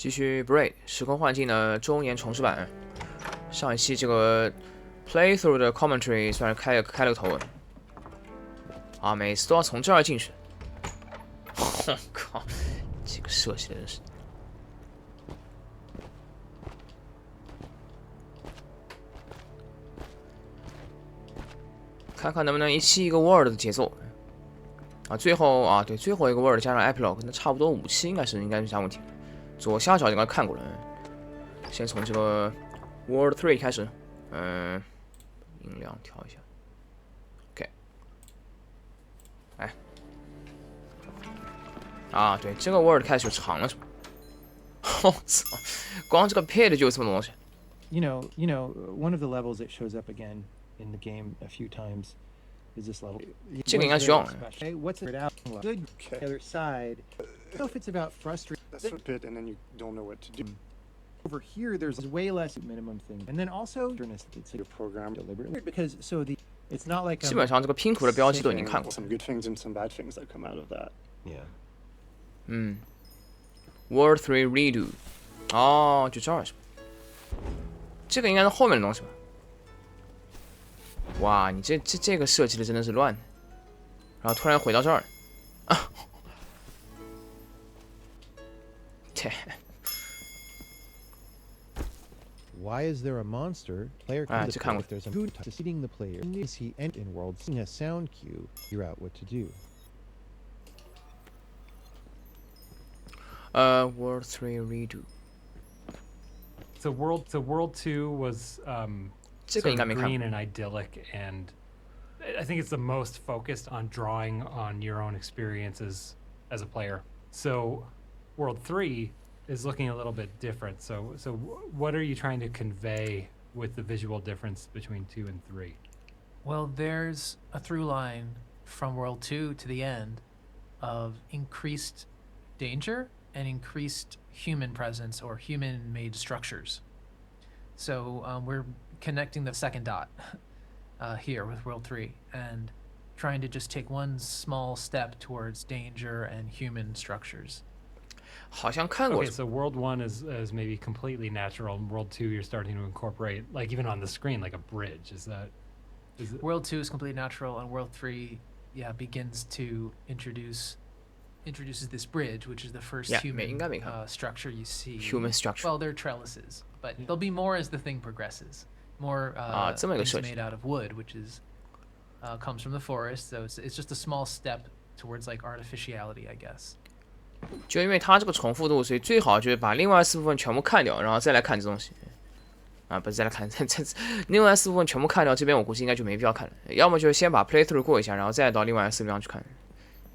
继续 Braid 时空幻境的周年重制版。上一期这个 playthrough 的 commentary 算是开了个头啊，每次都要从这儿进去。我靠，这个设计的真是。看看能不能一期一个 word 的节奏啊！最后啊，对，最后一个 word 加上 epilogue，那差不多5期应该是没啥问题。左下角应该看过了，先从这个 word 3开始，音量调一下 ，OK， 哎，啊，对，这个 word 开始就长了是吧？我操，光这个 pit 就有这么多东西。One of the levels that shows up again in the game a few times is this level. 这个应该需要。 Hey, what's it out? Good. Okay. The other side. I don't know if it's about frustrating. That's a bit, and then you don't know what to do. Over here, there's way less minimum thing, and then also it's Your program deliberately because it's not like 基本上这个拼图的标记都已经看过。 some good things and some bad things that come out of that. Yeah. Word 3 redo， 哦，就这儿是吧？这个应该是后面的东西吧？哇，你这个设计的真的是乱，然后突然回到这儿，啊，切。 Why is there a monster? Player can decide if there's a good succeeding the player. Is he end in world seeing a sound cue? Figure out what to do. World 3 redo. So World 2 was sort of green and idyllic, and I think it's the most focused on drawing on your own experiences as a player. So World 3 is looking a little bit different. So what are you trying to convey with the visual difference between 2 and 3? Well, there's a through line from World 2 to the end of increased danger and increased human presence or human-made structures. So we're connecting the second dot here with World 3 and trying to just take one small step towards danger and human structures. 好像看过。 Okay, so World 1 is maybe completely natural, and World 2 you're starting to incorporate, like even on the screen, like a bridge. Is it? World 2 is completely natural, and World 3, begins to introduces this bridge, which is the first human structure you see. Human structure. Well, they're trellises, but there'll be more as the thing progresses. More things made out of wood, which is comes from the forest. So it's just a small step towards like artificiality, I guess. 就因为它这个重复度，所以最好就是把另外4部分全部看掉，然后再来看这东西。啊，不是再来看，另外4部分全部看掉，这边我估计应该就没必要看了。要么就是先把 playthrough 过一下，然后再到另外4个地方去看。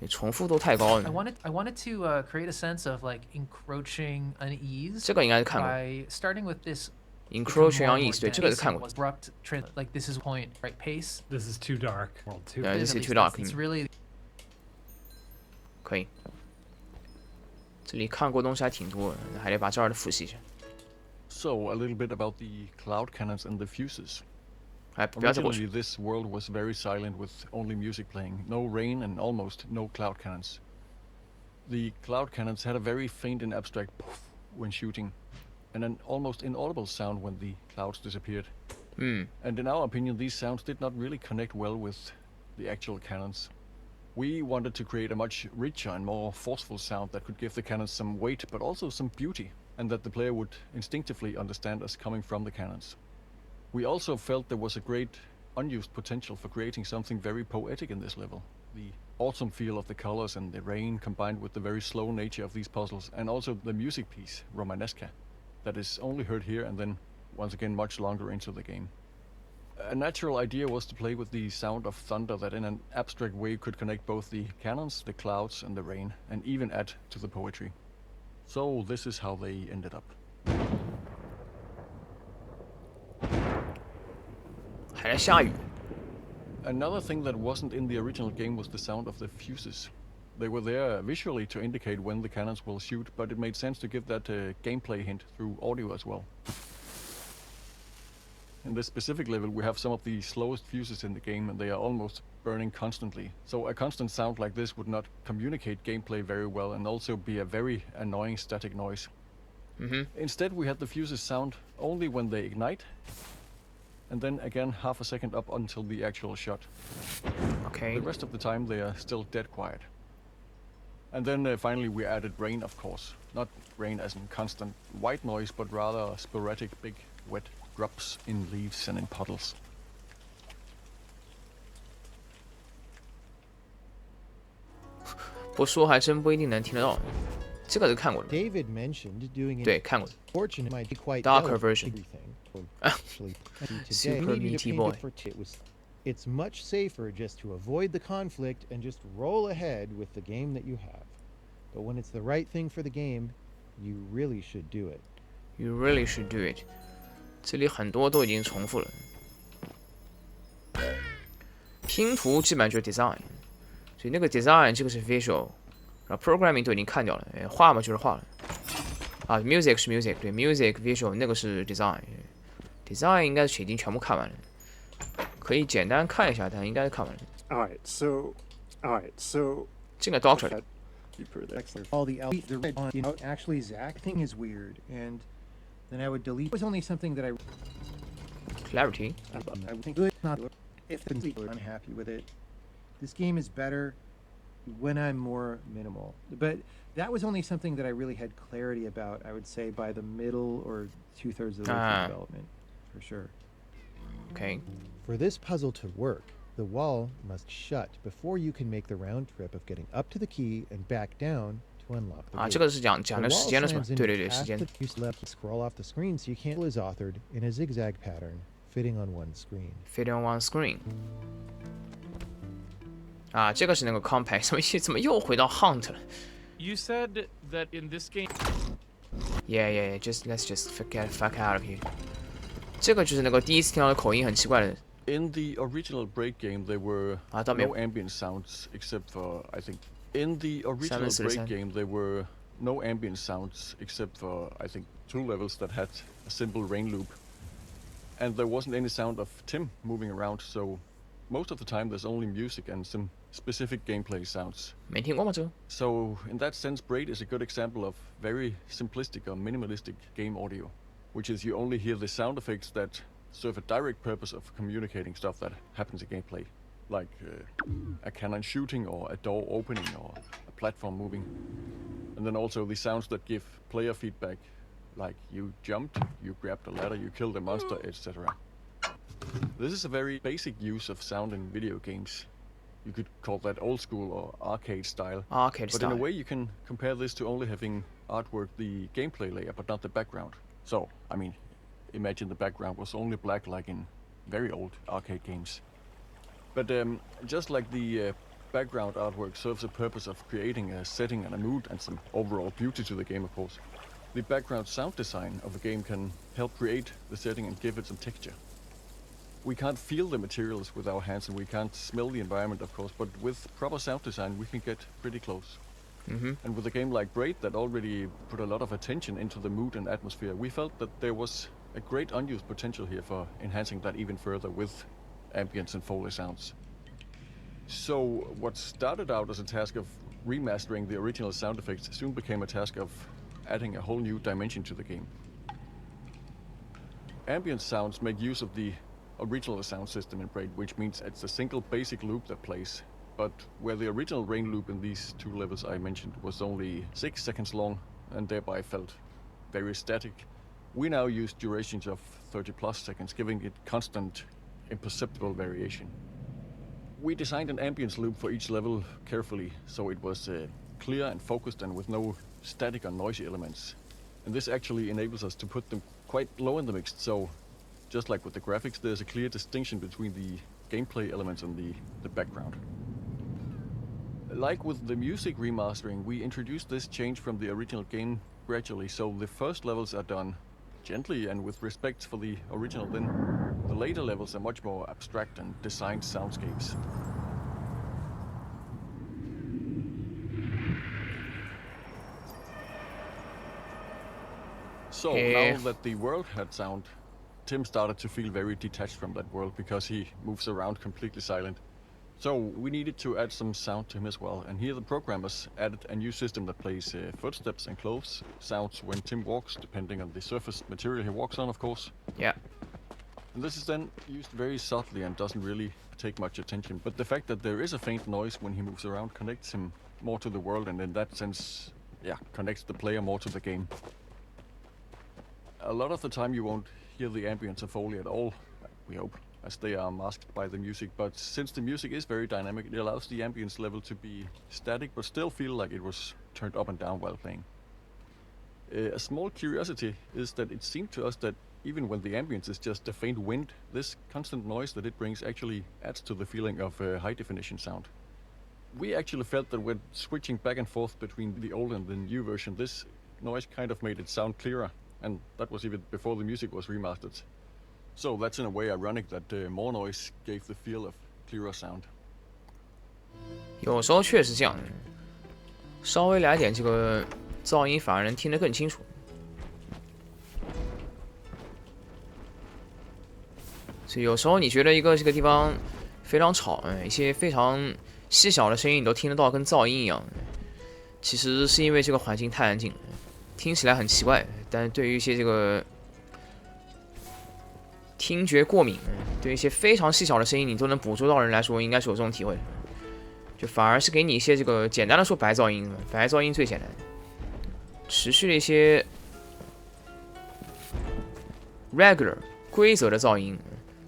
重复度太高了。I wanted to create a sense of like encroaching unease. 这个应该是看过。By starting with this. Encroaching unease， 对，这个是看过。Abrupt, like this is point right pace. This is too dark. World 2. Yeah, this is too dark. It's really. 可以。这里看过东西还挺多的，还得把这儿的复习一下。 So, a little bit about the cloud cannons and the fuses. 哎，不要再过去。 Originally, this world was very silent with only music playing, no rain and almost no cloud cannons. The cloud cannons had a very faint and abstract poof when shooting, and an almost inaudible sound when the clouds disappeared. And in our opinion, these sounds did not really connect well with the actual cannons. We wanted to create a much richer and more forceful sound that could give the cannons some weight, but also some beauty, and that the player would instinctively understand as coming from the cannons. We also felt there was a great unused potential for creating something very poetic in this level. The autumn feel of the colors and the rain combined with the very slow nature of these puzzles, and also the music piece, Romanesca, that is only heard here and then once again much longer into the game. A natural idea was to play with the sound of thunder that in an abstract way could connect both the cannons, the clouds and the rain, and even add to the poetry. So this is how they ended up. 还在下雨。 Another thing that wasn't in the original game was the sound of the fuses. They were there visually to indicate when the cannons will shoot, but it made sense to give that gameplay hint through audio as well. In this specific level, we have some of the slowest fuses in the game, and they are almost burning constantly. So a constant sound like this would not communicate gameplay very well, and also be a very annoying static noise. Instead, we had the fuses sound only when they ignite, and then again half a second up until the actual shot. Okay. The rest of the time they are still dead quiet. And then finally we added rain, of course. Not rain as in constant white noise, but rather sporadic big wet drops in leaves and in puddles. 不说还真不一定能听得到。这个是看过的。 David mentioned doing 对，看过的。 Fortunate might be quite Darker delicate version. everything. Actually, today Super we needed meaty to paint boy. it for it's much safer just to avoid the conflict and just roll ahead with the game that you have. But when it's the right thing for the game, you really should do it. You really should do it. 这里很多都已经重复了。拼图基本上就是 design， 所以那个 design 这个是 visual， 然后 programming 都已经看掉了，画嘛就是画了。啊 ，music 是 music， 对 music visual 那个是 design，design 应该是已经全部看完了，可以简单看一下，但应该是看完了。All right, so 这个 doctor。 All the red on, you know, actually Zach thing is weird, and then I would delete. It was only something that I Clarity. would think good, not if the unhappy with it. This game is better when I'm more minimal, but that was only something that I really had clarity about. I would say by the middle or 2/3 of the way through development, for sure. Okay. For this puzzle to work, the wall must shut before you can make the round trip of getting up to the key and back down to unlock the 啊， gate. 这个是讲 The 的时 wall 间的是吧？ slams in 对对对， past 时间 the。use left scroll off the screen so you can't is authored in a zigzag pattern, fitting on one screen. Fit on one screen. 啊，这个是那个 compact， 怎么又回到 hunt 了 You said that in this game.？Yeah, just let's just get fuck out of here. 这个就是那个第一次听到的口音很奇怪的。 In the original Braid game, there were no ambient sounds except for, I think. In the original Braid game, there were no ambient sounds except for, I think, 2 levels that had a simple rain loop. And there wasn't any sound of Tim moving around, so most of the time there's only music and some specific gameplay sounds. 没听过吗？这个 So, in that sense, Braid is a good example of very simplistic or minimalistic game audio, which is you only hear the sound effects that serve a direct purpose of communicating stuff that happens in gameplay, like a cannon shooting or a door opening or a platform moving. And then also the sounds that give player feedback, like you jumped, you grabbed a ladder, you killed a monster, etc. This is a very basic use of sound in video games. You could call that old school or arcade style. Arcade but style. in a way you can compare this to only having artwork the gameplay layer, but not the background. So, I mean, imagine the background was only black like in very old arcade games. But just like the background artwork serves a purpose of creating a setting and a mood and some overall beauty to the game, of course, the background sound design of a game can help create the setting and give it some texture. We can't feel the materials with our hands and we can't smell the environment, of course, but with proper sound design we can get pretty close. And with a game like Braid that already put a lot of attention into the mood and atmosphere, we felt that there was a great unused potential here for enhancing that even further with ambience and Foley sounds. So what started out as a task of remastering the original sound effects soon became a task of adding a whole new dimension to the game. Ambient sounds make use of the original sound system in Braid, which means it's a single basic loop that plays. But where the original rain loop in these 2 levels I mentioned was only 6 seconds long and thereby felt very static, we now use durations of 30+ seconds, giving it constant, imperceptible variation. We designed an ambience loop for each level carefully, so it was clear and focused and with no static or noisy elements. And this actually enables us to put them quite low in the mix, so just like with the graphics, there's a clear distinction between the gameplay elements and the background. Like with the music remastering, we introduced this change from the original game gradually, so the first levels are done gently and with respect for the original, then the later levels are much more abstract and designed soundscapes. So now that the world had sound, Tim started to feel very detached from that world because he moves around completely silent. So we needed to add some sound to him as well, and here the programmers added a new system that plays footsteps and clothes sounds when Tim walks, depending on the surface material he walks on, of course. Yeah. And this is then used very subtly and doesn't really take much attention, but the fact that there is a faint noise when he moves around connects him more to the world, and in that sense, yeah, connects the player more to the game. A lot of the time you won't hear the ambience of Foley at all, we hope, as they are masked by the music, but since the music is very dynamic, it allows the ambience level to be static but still feel like it was turned up and down while playing. A small curiosity is that it seemed to us that even when the ambience is just a faint wind, this constant noise that it brings actually adds to the feeling of high definition sound. We actually felt that when switching back and forth between the old and the new version, this noise kind of made it sound clearer, and that was even before the music was remastered. So that's in a way ironic that more noise gave the feel of clearer sound. 有时候确实这样，稍微来点这个噪音，反而能听得更清楚。所以有时候你觉得这个地方非常吵，一些非常细小的声音你都听得到，跟噪音一样。其实是因为这个环境太安静了，听起来很奇怪，但是对于一些这个听觉过敏，对一些非常细小的声音你都能捕捉到的人来说，应该是有这种体会的。就反而是给你一些这个简单的说白噪音，白噪音最简单，持续的一些 regular 规则的噪音，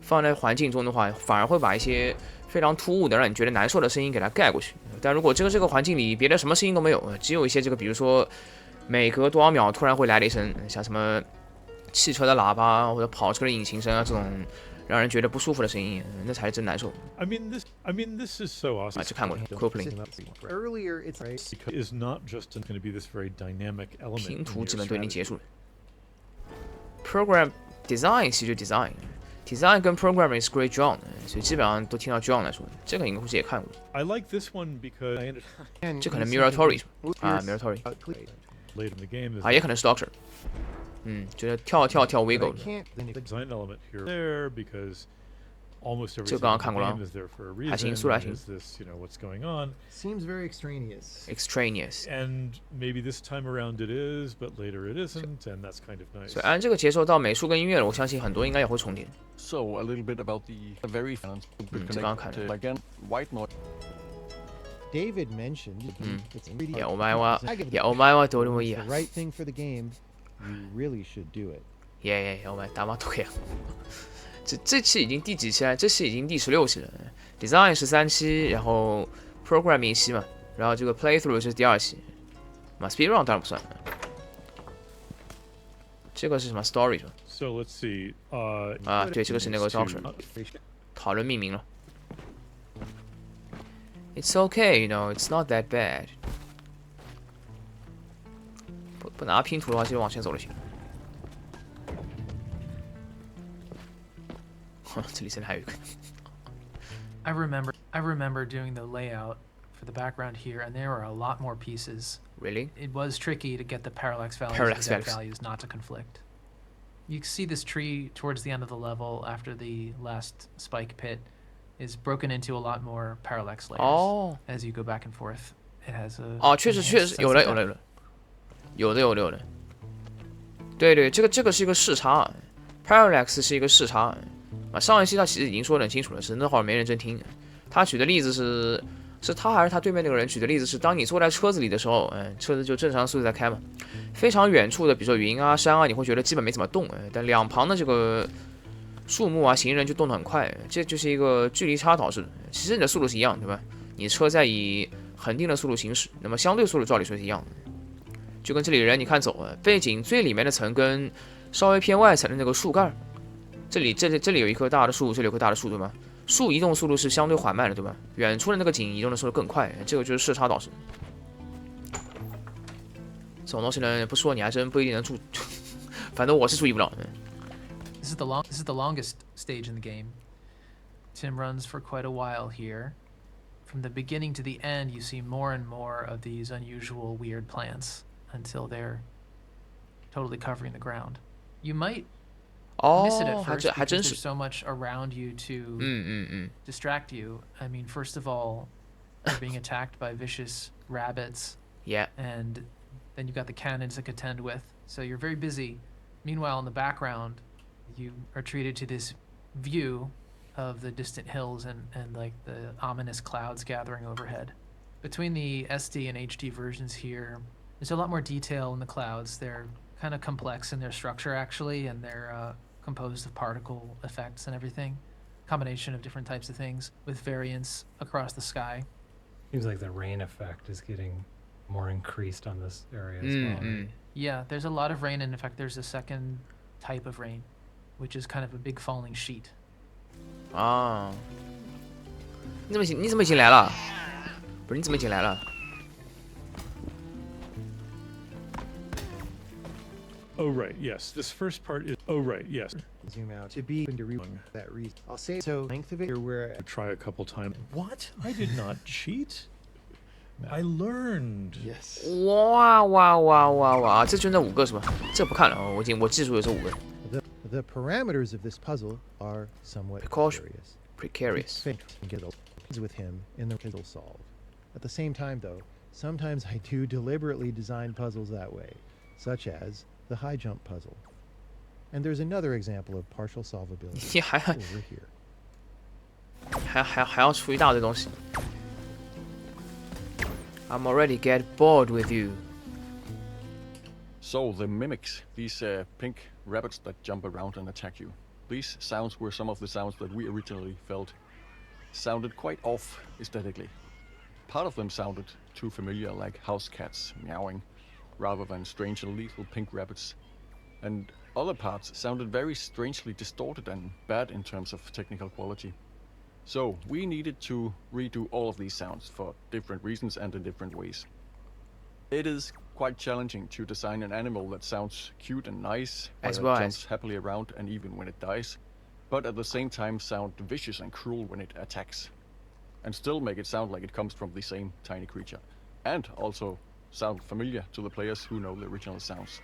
放在环境中的话，反而会把一些非常突兀的让你觉得难受的声音给它盖过去。但如果这个环境里别的什么声音都没有，只有一些这个比如说每隔多少秒突然会来了一声，像什么汽车的喇叭或者跑车的引擎声啊，这种让人觉得不舒服的声音，那才是真难受。I mean, this is so awesome. 啊，这看过了 ，Coupling Earlier, it's is not just going to be this very dynamic element. 拼图基本都已经结束了。Program design 其实就 design 跟 programming 是 great John， 所以基本上都听到 John 来说，这个应该估计也看过。I like this one because I ended 这可能 Miratory 啊 ，Miratory late in the game. 啊，也可能是 Doctor。就是跳 wiggle。 Design element here there because almost every 这个刚刚看过了 game is there for a 还行， reason. 速度还行。 Is this, what's going on? seems very extraneous. Extraneous。 And maybe this time around it is, but later it isn't, and that's kind of nice. 所以按这个节奏到美术跟音乐了，我相信很多应该也会重叠。So a little bit about the very balance这刚刚看的。 again, white noise. David mentioned it's really お前はどうでもいい the や。right thing for the game. You really should do it. お前打马腿呀！这期已经第几期了？这期已经第16期了。Design 13期，然后 Programming 1期嘛，然后这个 Playthrough 是第2期。Speedrun 当然不算。这个是什么 Story 是吧？ So let's see. 啊，对，这个是那个 Doctor 讨论命名了。It's okay, it's not that bad. 不拿拼图的话，就往前走就行了。这里真的还有一个。I remember doing the layout for the background here, and there were a lot more pieces. Really? It was tricky to get the parallax values Parallax and depth values. values not to conflict. You can see this tree towards the end of the level after the last spike pit is broken into a lot more parallax layers. 哦 As you go back and forth, it has a 哦，确实 enhanced sense 有 of 的 depth. 有的。对，这个是一个视差 ，parallax 是一个视差啊。上一期他其实已经说得很清楚了，是那会儿没认真听。他举的例子是他还是他对面那个人举的例子是，当你坐在车子里的时候，车子就正常速度在开嘛。非常远处的，比如说云啊、山啊，你会觉得基本没怎么动，但两旁的这个树木啊、行人就动得很快，这就是一个距离差导致的。其实你的速度是一样，对吧？你车在以恒定的速度行驶，那么相对速度照理说是一样的。就跟这里人你看走，背景最里面的层跟稍微偏外层的那个树干，这里有一棵大的树，这里有棵大的树，对吗？树移动速度是相对缓慢的，对吧？远处的那个景移动的速度更快，这个就是视差导致。这种东西呢，不说你还真不一定能注，反正我是注意不了。This is the longest stage in the game. Tim runs for quite a while here. From the beginning to the end, you see more and more of these unusual, weird plants until they're totally covering the ground. You might miss it 哦， at 还 first 真 because 还真 there's 是， so much around you to 嗯。 distract you. I mean, first of all, you're being attacked by vicious rabbits, Yeah. and then you've got the cannons to contend with. So you're very busy. Meanwhile, in the background, you are treated to this view of the distant hills and like the ominous clouds gathering overhead. Between the SD and HD versions here, there's a lot more detail in the clouds. They're kind of complex in their structure, actually, and they're composed of particle effects and everything. Combination of different types of things with variance across the sky. Seems like the rain effect is getting more increased on this area as 嗯 well. Right? 嗯， Yeah, there's a lot of rain, and in fact, there's a second type of rain, which is kind of a big falling sheet. 啊，你怎么已经来了？不是你怎么已经来了？ Oh right, yes. This first part is. Oh right, yes. Zoom out to be open to that reason. I'll say so. Length of it, or where Try a couple times. What? I did not cheat. I learned. Yes. 哇！这就那5个是吧？这不看了，我记住有这5个。 The parameters of this puzzle are somewhat Precarious. precarious. Faint and get with him in the puzzle solved. At the same time, though, sometimes I do deliberately design puzzles that way, such as the high jump puzzle. And there's another example of partial solvability 你还 over here. 还要出一大堆东西。I'm already get bored with you. So the mimics, these pink rabbits that jump around and attack you. These sounds were some of the sounds that we originally felt sounded quite off aesthetically. Part of them sounded too familiar, like house cats meowing, rather than strange and lethal pink rabbits. And other parts sounded very strangely distorted and bad in terms of technical quality. So we needed to redo all of these sounds for different reasons and in different ways. It is quite challenging to design an animal that sounds cute and nice, As while well it as- jumps happily around and even when it dies, but at the same time sound vicious and cruel when it attacks, and still make it sound like it comes from the same tiny creature, and also sound familiar to the players who know the original sounds.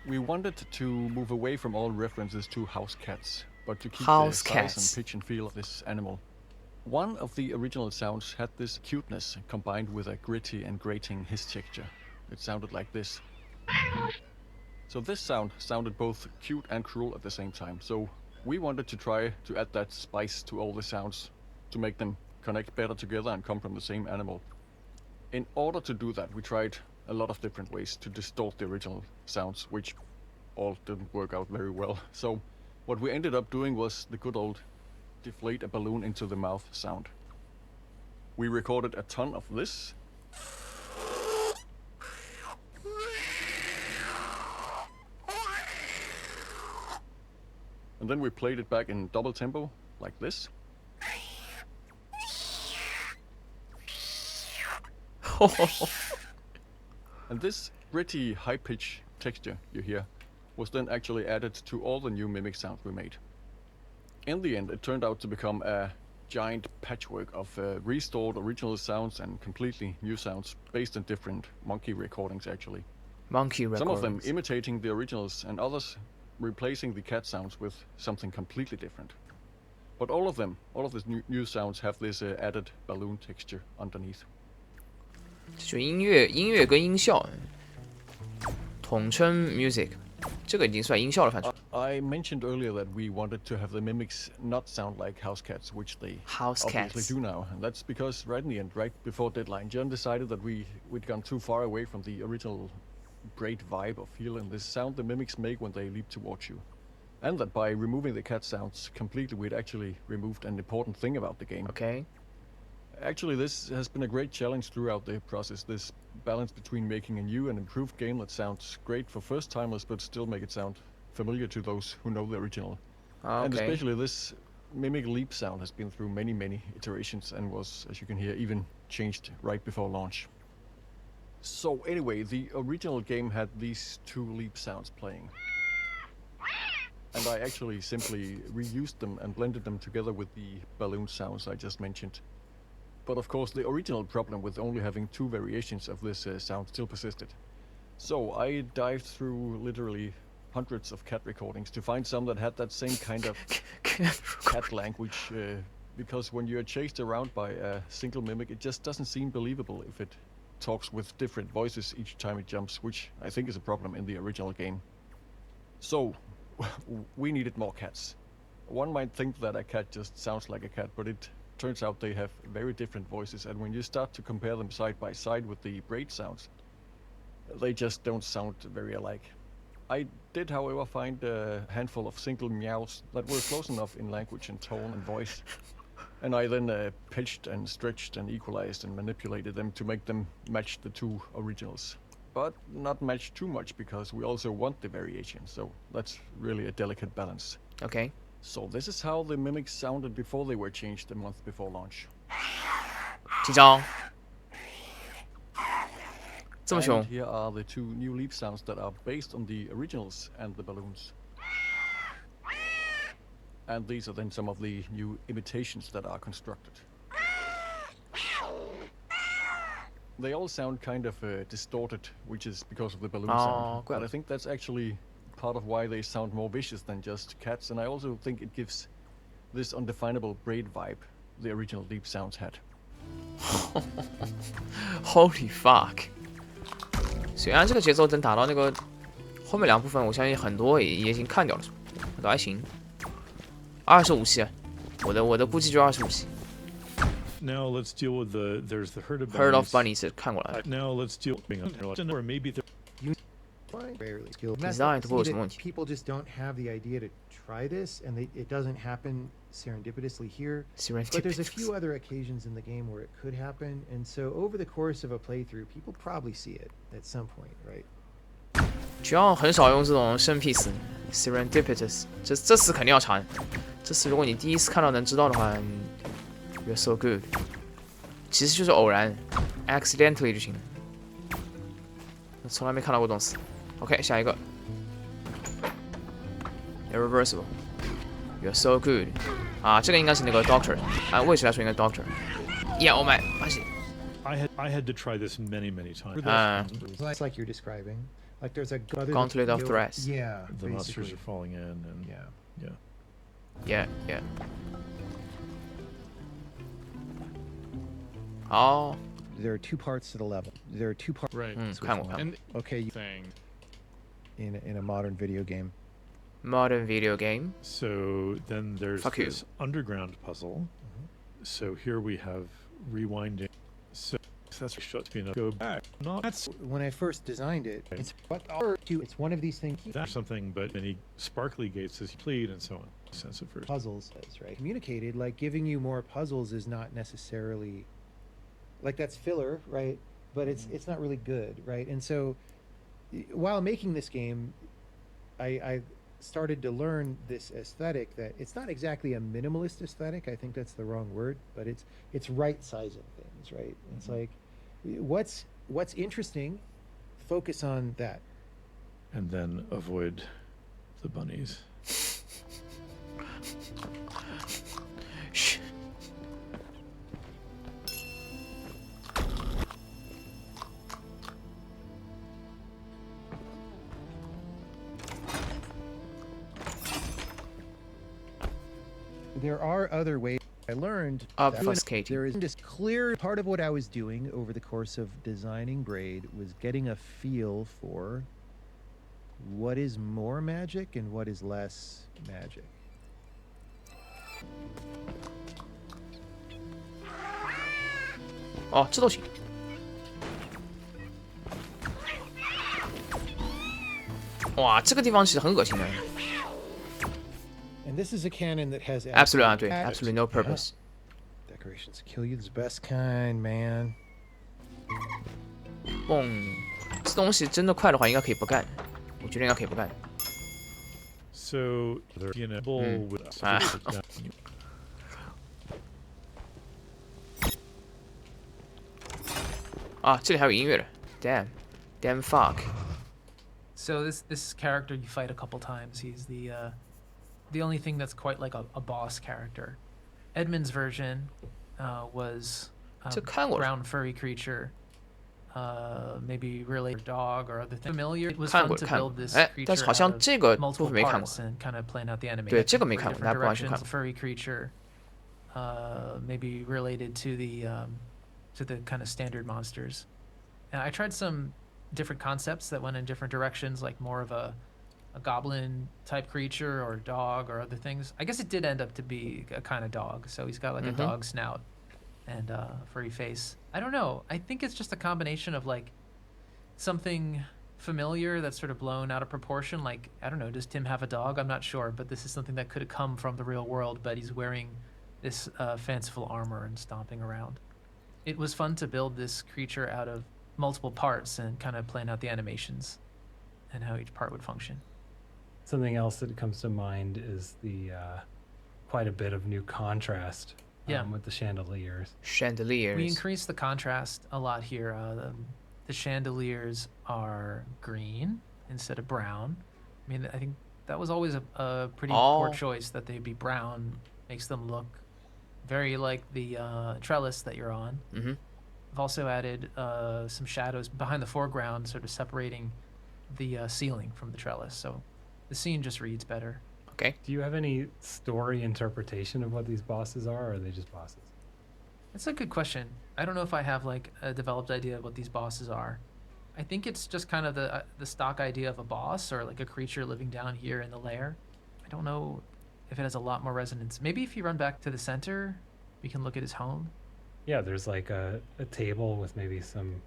We wanted to move away from all references to house cats, but to keep House the cats. size and pitch and feel of this animal. One of the original sounds had this cuteness combined with a gritty and grating hiss texture. It sounded like this. So this sound sounded both cute and cruel at the same time. So we wanted to try to add that spice to all the sounds to make them connect better together and come from the same animal. In order to do that, we tried a lot of different ways to distort the original sounds, which all didn't work out very well. So what we ended up doing was the good old deflate a balloon into the mouth sound. We recorded a ton of this. And then we played it back in double tempo, like this. And this gritty high pitch texture you hear was then actually added to all the new mimic sounds we made. In the end, it turned out to become a giant patchwork of restored original sounds and completely new sounds based on different monkey recordings actually. Monkey records. Some of them imitating the originals and others replacing the cat sounds with something completely different. But all of these new sounds have this added balloon texture underneath. 就音乐跟音效统称 music， 这个已经算音效了，反正。 I mentioned earlier that we wanted to have the mimics not sound like house cats, which they House obviously cats. do now. And that's because right in the end, right before deadline, John decided that we'd gone too far away from the original Braid vibe or feel and the sound the mimics make when they leap towards you. And that by removing the cat sounds completely, we'd actually removed an important thing about the game. OK， Actually, this has been a great challenge throughout the process, this balance between making a new and improved game that sounds great for first-timers but still make it sound familiar to those who know the original. And OK， especially this mimic leap sound has been through many iterations and was, as you can hear, even changed right before launch. So anyway, the original game had these two leap sounds playing. And I actually simply reused them and blended them together with the balloon sounds I just mentioned. But of course, the original problem with only having two variations of this sound still persisted. So I dived through literally hundreds of cat recordings to find some that had that same kind of cat language. Because when you're chased around by a single mimic, it just doesn't seem believable if it talks with different voices each time it jumps, which I think is a problem in the original game. So, we needed more cats. One might think that a cat just sounds like a cat, but it turns out they have very different voices, and when you start to compare them side by side with the Braid sounds, they just don't sound very alike. I did, however, find a handful of single meows that were close enough in language and tone and voice, and I then pitched and stretched and equalized and manipulated them to make them match the two originals. But not match too much, because we also want the variation, so that's really a delicate balance. OK， So this is how the mimics sounded before they were changed a month before launch. 紧张，这么 And 凶。 here are the two new leap sounds that are based on the originals and the balloons. And these are then some of the new imitations that are constructed. They all sound kind of distorted, which is because of the balloon sound. But I think that's actually part of why they sound more vicious than just cats, and I also think it gives this undefinable Braid vibe the original leap sounds had. Holy fuck！ 虽然这个节奏等打到那个后面2部分，我相信很多也已经看掉了，都还行。25期，我的估计就25期。 Now let's deal with there's the herd of bunnies. Herd of bunnies 看过来。 Now let's deal with or maybe Rarely skill. Design to See pose that monkey. people just don't have the idea to try this, and it doesn't happen serendipitously here. But there's a few other occasions in the game where it could happen, and so over the course of a playthrough, people probably see it at some point, right? 主要很少用这种生僻词 serendipitous， 这词肯定要查。这词如果你第一次看到能知道的话 ，you're so good。其实就是偶然 ，accidentally 就行了。从来没看到过这种词。OK， 下一个 irreversible。You're so good。啊，这个应该是那个 doctor， 按位置来说应该 doctor。Yeah， oh my， 发现。 I had to try this many times. It's like you're describing. Like there's a Gauntlet of Threats. Yeah, The monsters basically. are falling in, and Yeah. Yeah。好， There are two parts to the level. There are two parts. Right. 看过。 And Okay, thing. in a modern video game. Modern video game。 so then there's Fuck you. this underground puzzle. So here we have rewinding. So that's shut me go back. Not that's When I first designed it, it's it's one of these things. that's something, but any sparkly gates as you plead and so on. Sense of first. Puzzles is right. Communicated like giving you more puzzles is not necessarily like that's filler, right? But it's not really good, right? And so while making this game, I started to learn this aesthetic that it's not exactly a minimalist aesthetic. I think that's the wrong word, but it's right sizing things, right? It's like what's interesting, focus on that. And then avoid the bunnies. There are other ways. I learned Obfuscating. there is just clear part of what I was doing over the course of designing Braid was getting a feel for what is more magic and what is less magic. 哦，这都行。哇，这个地方其实很恶心的。 And this is a cannon that has Absolute 啊，对 ，absolutely no purpose。 Decorations kill you the best kind, man. 嘣，这东西真的快的话，应该可以不干。我觉得应该可以不干。 So they're in a bowl with Ah. 啊，这里还有音乐的 ，damn fuck。 So this character you fight a couple times. He's the only thing that's quite like a boss character. Edmund's version was So kind of- brown furry creature maybe related dog or other things. Familiar. It was 看 fun 过 to 看过 build this 哎，但 creature 是好 out 像 of 这个部 multiple 分没看过。 parts and kind of plan out the animation. 对，这个没 for 看过， different 大家不完全 directions. 看过。 Furry creature, maybe related to the kind of standard monsters. And I tried some different concepts that went in different directions, like more of a goblin type creature or dog or other things. I guess it did end up to be a kind of dog. So he's got like a dog snout and furry face. I don't know. I think it's just a combination of like something familiar that's sort of blown out of proportion. Like, I don't know, does Tim have a dog? I'm not sure, but this is something that could have come from the real world, but he's wearing this fanciful armor and stomping around. It was fun to build this creature out of multiple parts and kind of plan out the animations and how each part would function. Something else that comes to mind is the quite a bit of new contrast with the chandeliers. Chandeliers. We increased the contrast a lot here. The chandeliers are green instead of brown. I mean, I think that was always a pretty poor choice that they'd be brown. Makes them look very like the trellis that you're on. I've also added some shadows behind the foreground, sort of separating the ceiling from the trellis. So the scene just reads better. Okay. Do you have any story interpretation of what these bosses are, or are they just bosses? That's a good question. I don't know if I have like a developed idea of what these bosses are. I think it's just kind of the stock idea of a boss or like a creature living down here in the lair. I don't know if it has a lot more resonance. Maybe if you run back to the center, we can look at his home. Yeah, there's like a table with maybe some,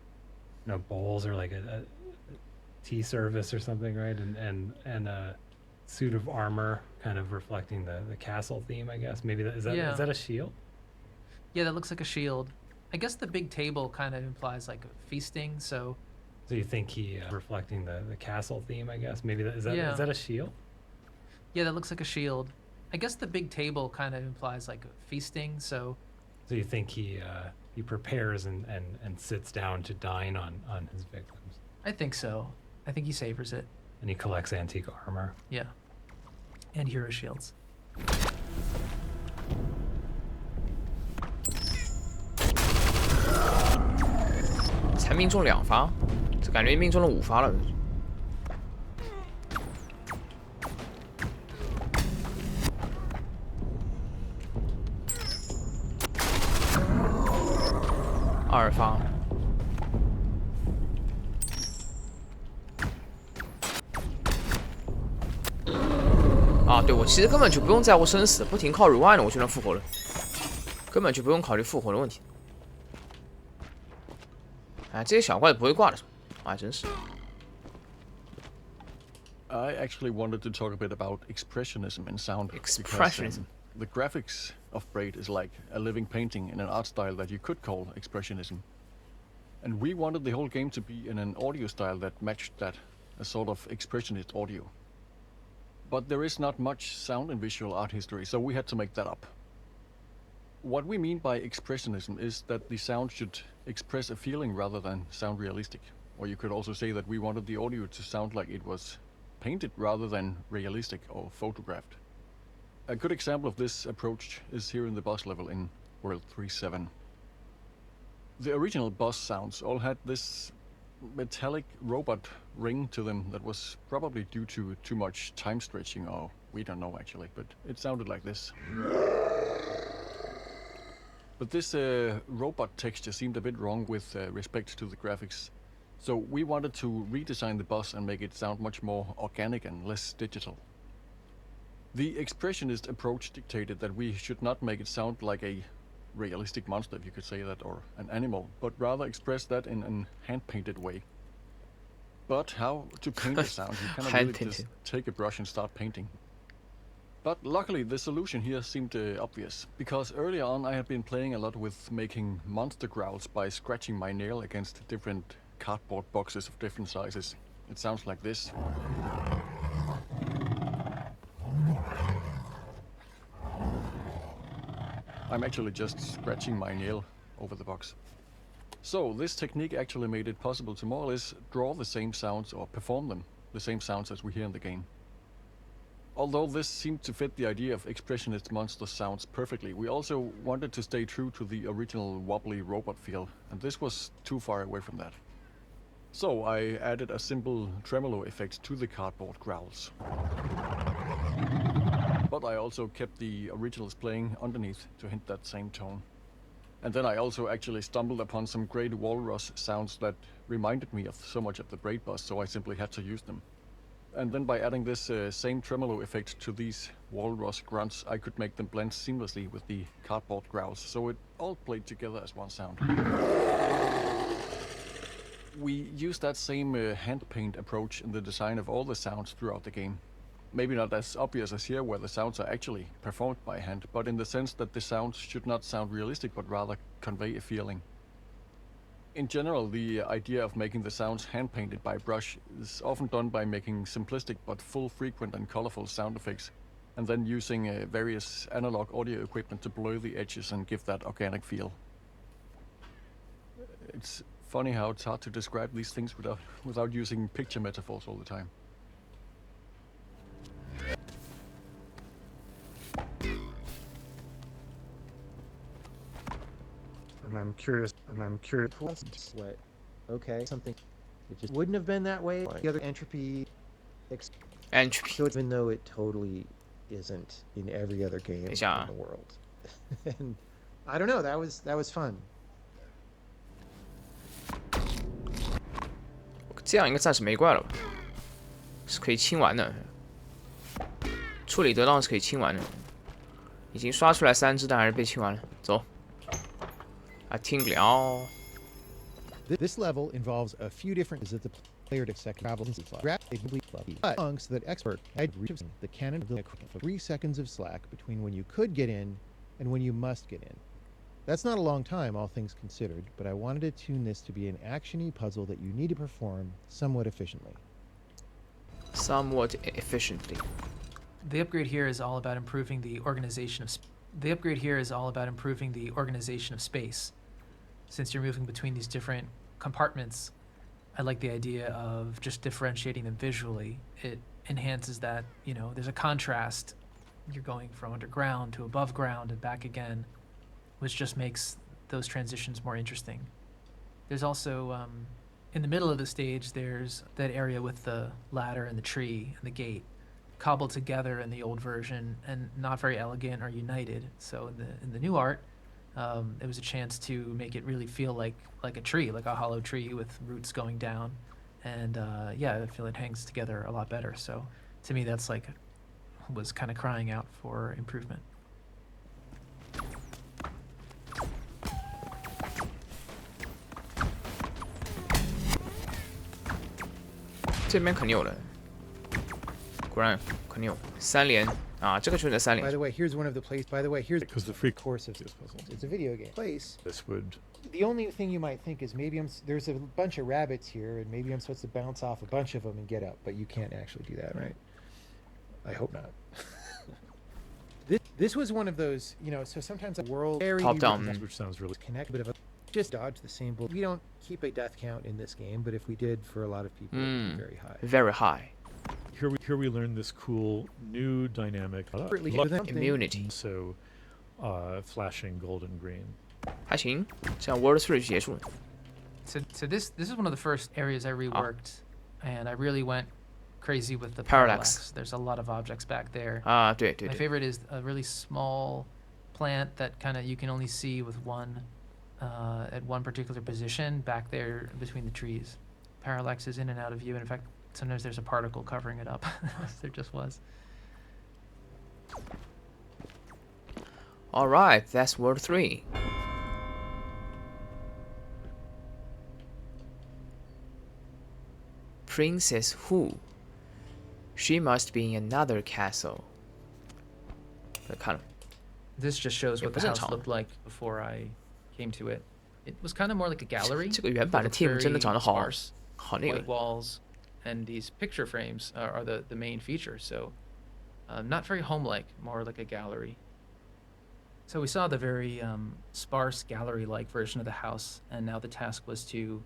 bowls or like a tea service or something, right? And a suit of armor, kind of reflecting the castle theme, I guess. Maybe is that a shield? Yeah, that looks like a shield. I guess the big table kind of implies like feasting. So you think he reflecting the castle theme, I guess. Maybe is that a shield? Yeah, that looks like a shield. I guess the big table kind of implies like feasting. So you think he prepares and sits down to dine on his victims? I think so. I think he savors it. And he collects antique armor. Yeah. And hero shields. 才命中2发，这感觉命中了5发了。2发。啊，对，我其实根本就不用在乎生死，不停靠 rewind 我就能复活了，根本就不用考虑复活的问题。哎，这些小怪不会挂的，还真是。 I actually wanted to talk a bit about expressionism in sound. Expressionism. Because, the graphics of Braid is like a living painting in an art style that you could call expressionism. And we wanted the whole game to be in an audio style that matched that, a sort of expressionist audio. But there is not much sound in visual art history, so we had to make that up. What we mean by expressionism is that the sound should express a feeling rather than sound realistic. Or you could also say that we wanted the audio to sound like it was painted rather than realistic or photographed. A good example of this approach is here in the boss level in World 3.7. The original boss sounds all had this metallic robot ring to them that was probably due to too much time stretching, or we don't know actually, but it sounded like this. But this robot texture seemed a bit wrong with respect to the graphics. So we wanted to redesign the boss and make it sound much more organic and less digital. The expressionist approach dictated that we should not make it sound like a realistic monster, if you could say that, or an animal, but rather express that in a hand-painted way. But how to paint a sound? You cannot really just take a brush and start painting. But luckily the solution here seemed obvious, because earlier on I had been playing a lot with making monster growls by scratching my nail against different cardboard boxes of different sizes. It sounds like this. I'm actually just scratching my nail over the box. So this technique actually made it possible to more or less draw the same sounds or perform them, the same sounds as we hear in the game. Although this seemed to fit the idea of expressionist monster sounds perfectly, we also wanted to stay true to the original wobbly robot feel, and this was too far away from that. So I added a simple tremolo effect to the cardboard growls. But I also kept the originals playing underneath to hint that same tone. And then I also actually stumbled upon some great walrus sounds that reminded me of so much of the Braid boss, so I simply had to use them. And then by adding this same tremolo effect to these walrus grunts, I could make them blend seamlessly with the cardboard growls, so it all played together as one sound. We used that same hand paint approach in the design of all the sounds throughout the game. Maybe not as obvious as here, where the sounds are actually performed by hand, but in the sense that the sounds should not sound realistic, but rather convey a feeling. In general, the idea of making the sounds hand-painted by brush is often done by making simplistic but full, frequent and colorful sound effects, and then using various analog audio equipment to blur the edges and give that organic feel. It's funny how it's hard to describe these things without using picture metaphors all the time. And I'm curious. What? Okay, something. It just wouldn't have been that way. The other entropy. Entropy. So even though it totally isn't in every other game in Yeah. the world, and I don't know. That was fun. 这样应该暂时没怪了吧？是可以清完的，处理得当是可以清完的。已经刷出来3只，但还是被清完了。走，啊，听不了。 This level involves a few different that the player to second travel but so that expert had reached the canon of the for 3 seconds of slack between when you could get in and when you must get in. That's not a long time, all things considered, but I wanted to tune this to be an action-y puzzle that you need to perform somewhat efficiently. Somewhat efficiently. The upgrade here is all about improving the organization of space. Since you're moving between these different compartments, I like the idea of just differentiating them visually. It enhances that, you know, there's a contrast. You're going from underground to above ground and back again, which just makes those transitions more interesting. There's also, in the middle of the stage, there's that area with the ladder and the tree and the gate, cobbled together in the old version and not very elegant or united. So in the new art, it was a chance to make it really feel like a tree, like a hollow tree with roots going down. And yeah, I feel it hangs together a lot better. So to me, that's like, was kind of crying out for improvement. 这边肯定有人，果然肯定有3连啊，这个就是3 By 连。 the way, here's one of the places. By the way, here's Because the free course of this puzzle. it's a video game place. This would. The only thing you might think is maybe there's a bunch of rabbits here, and maybe I'm supposed to bounce off a bunch of them and get up, but you can't actually do that, right? I hope not. This was one of those, you know. So sometimes a world very Top down. Which sounds really. connect, but just dodge the same bull. We don't keep a death count in this game, but if we did, for a lot of people, it would be very high. Very high. Here we learn this cool new dynamic. Immunity. So, flashing golden green. 还行，这样 World 3就结束了。 So this is one of the first areas I reworked, and I really went crazy with the Parallax. There's a lot of objects back there. 啊，对对 My 对， favorite is a really small plant that kind of you can only see with one at one particular position back there between the trees. Parallax is in and out of view, and in fact, sometimes there's a particle covering it up. There just was. All right, that's World 3. Princess Who? She must be in another castle. 看了， This just shows what the house 也不正常。 looked like before I came to it. It was kind of more like a gallery. 这个原版的 with team 真的长得好 very sparse 好那个 white。walls, and these picture frames are the main feature. So, not very home-like, more like a gallery. So we saw the very sparse gallery-like version of the house, and now the task was to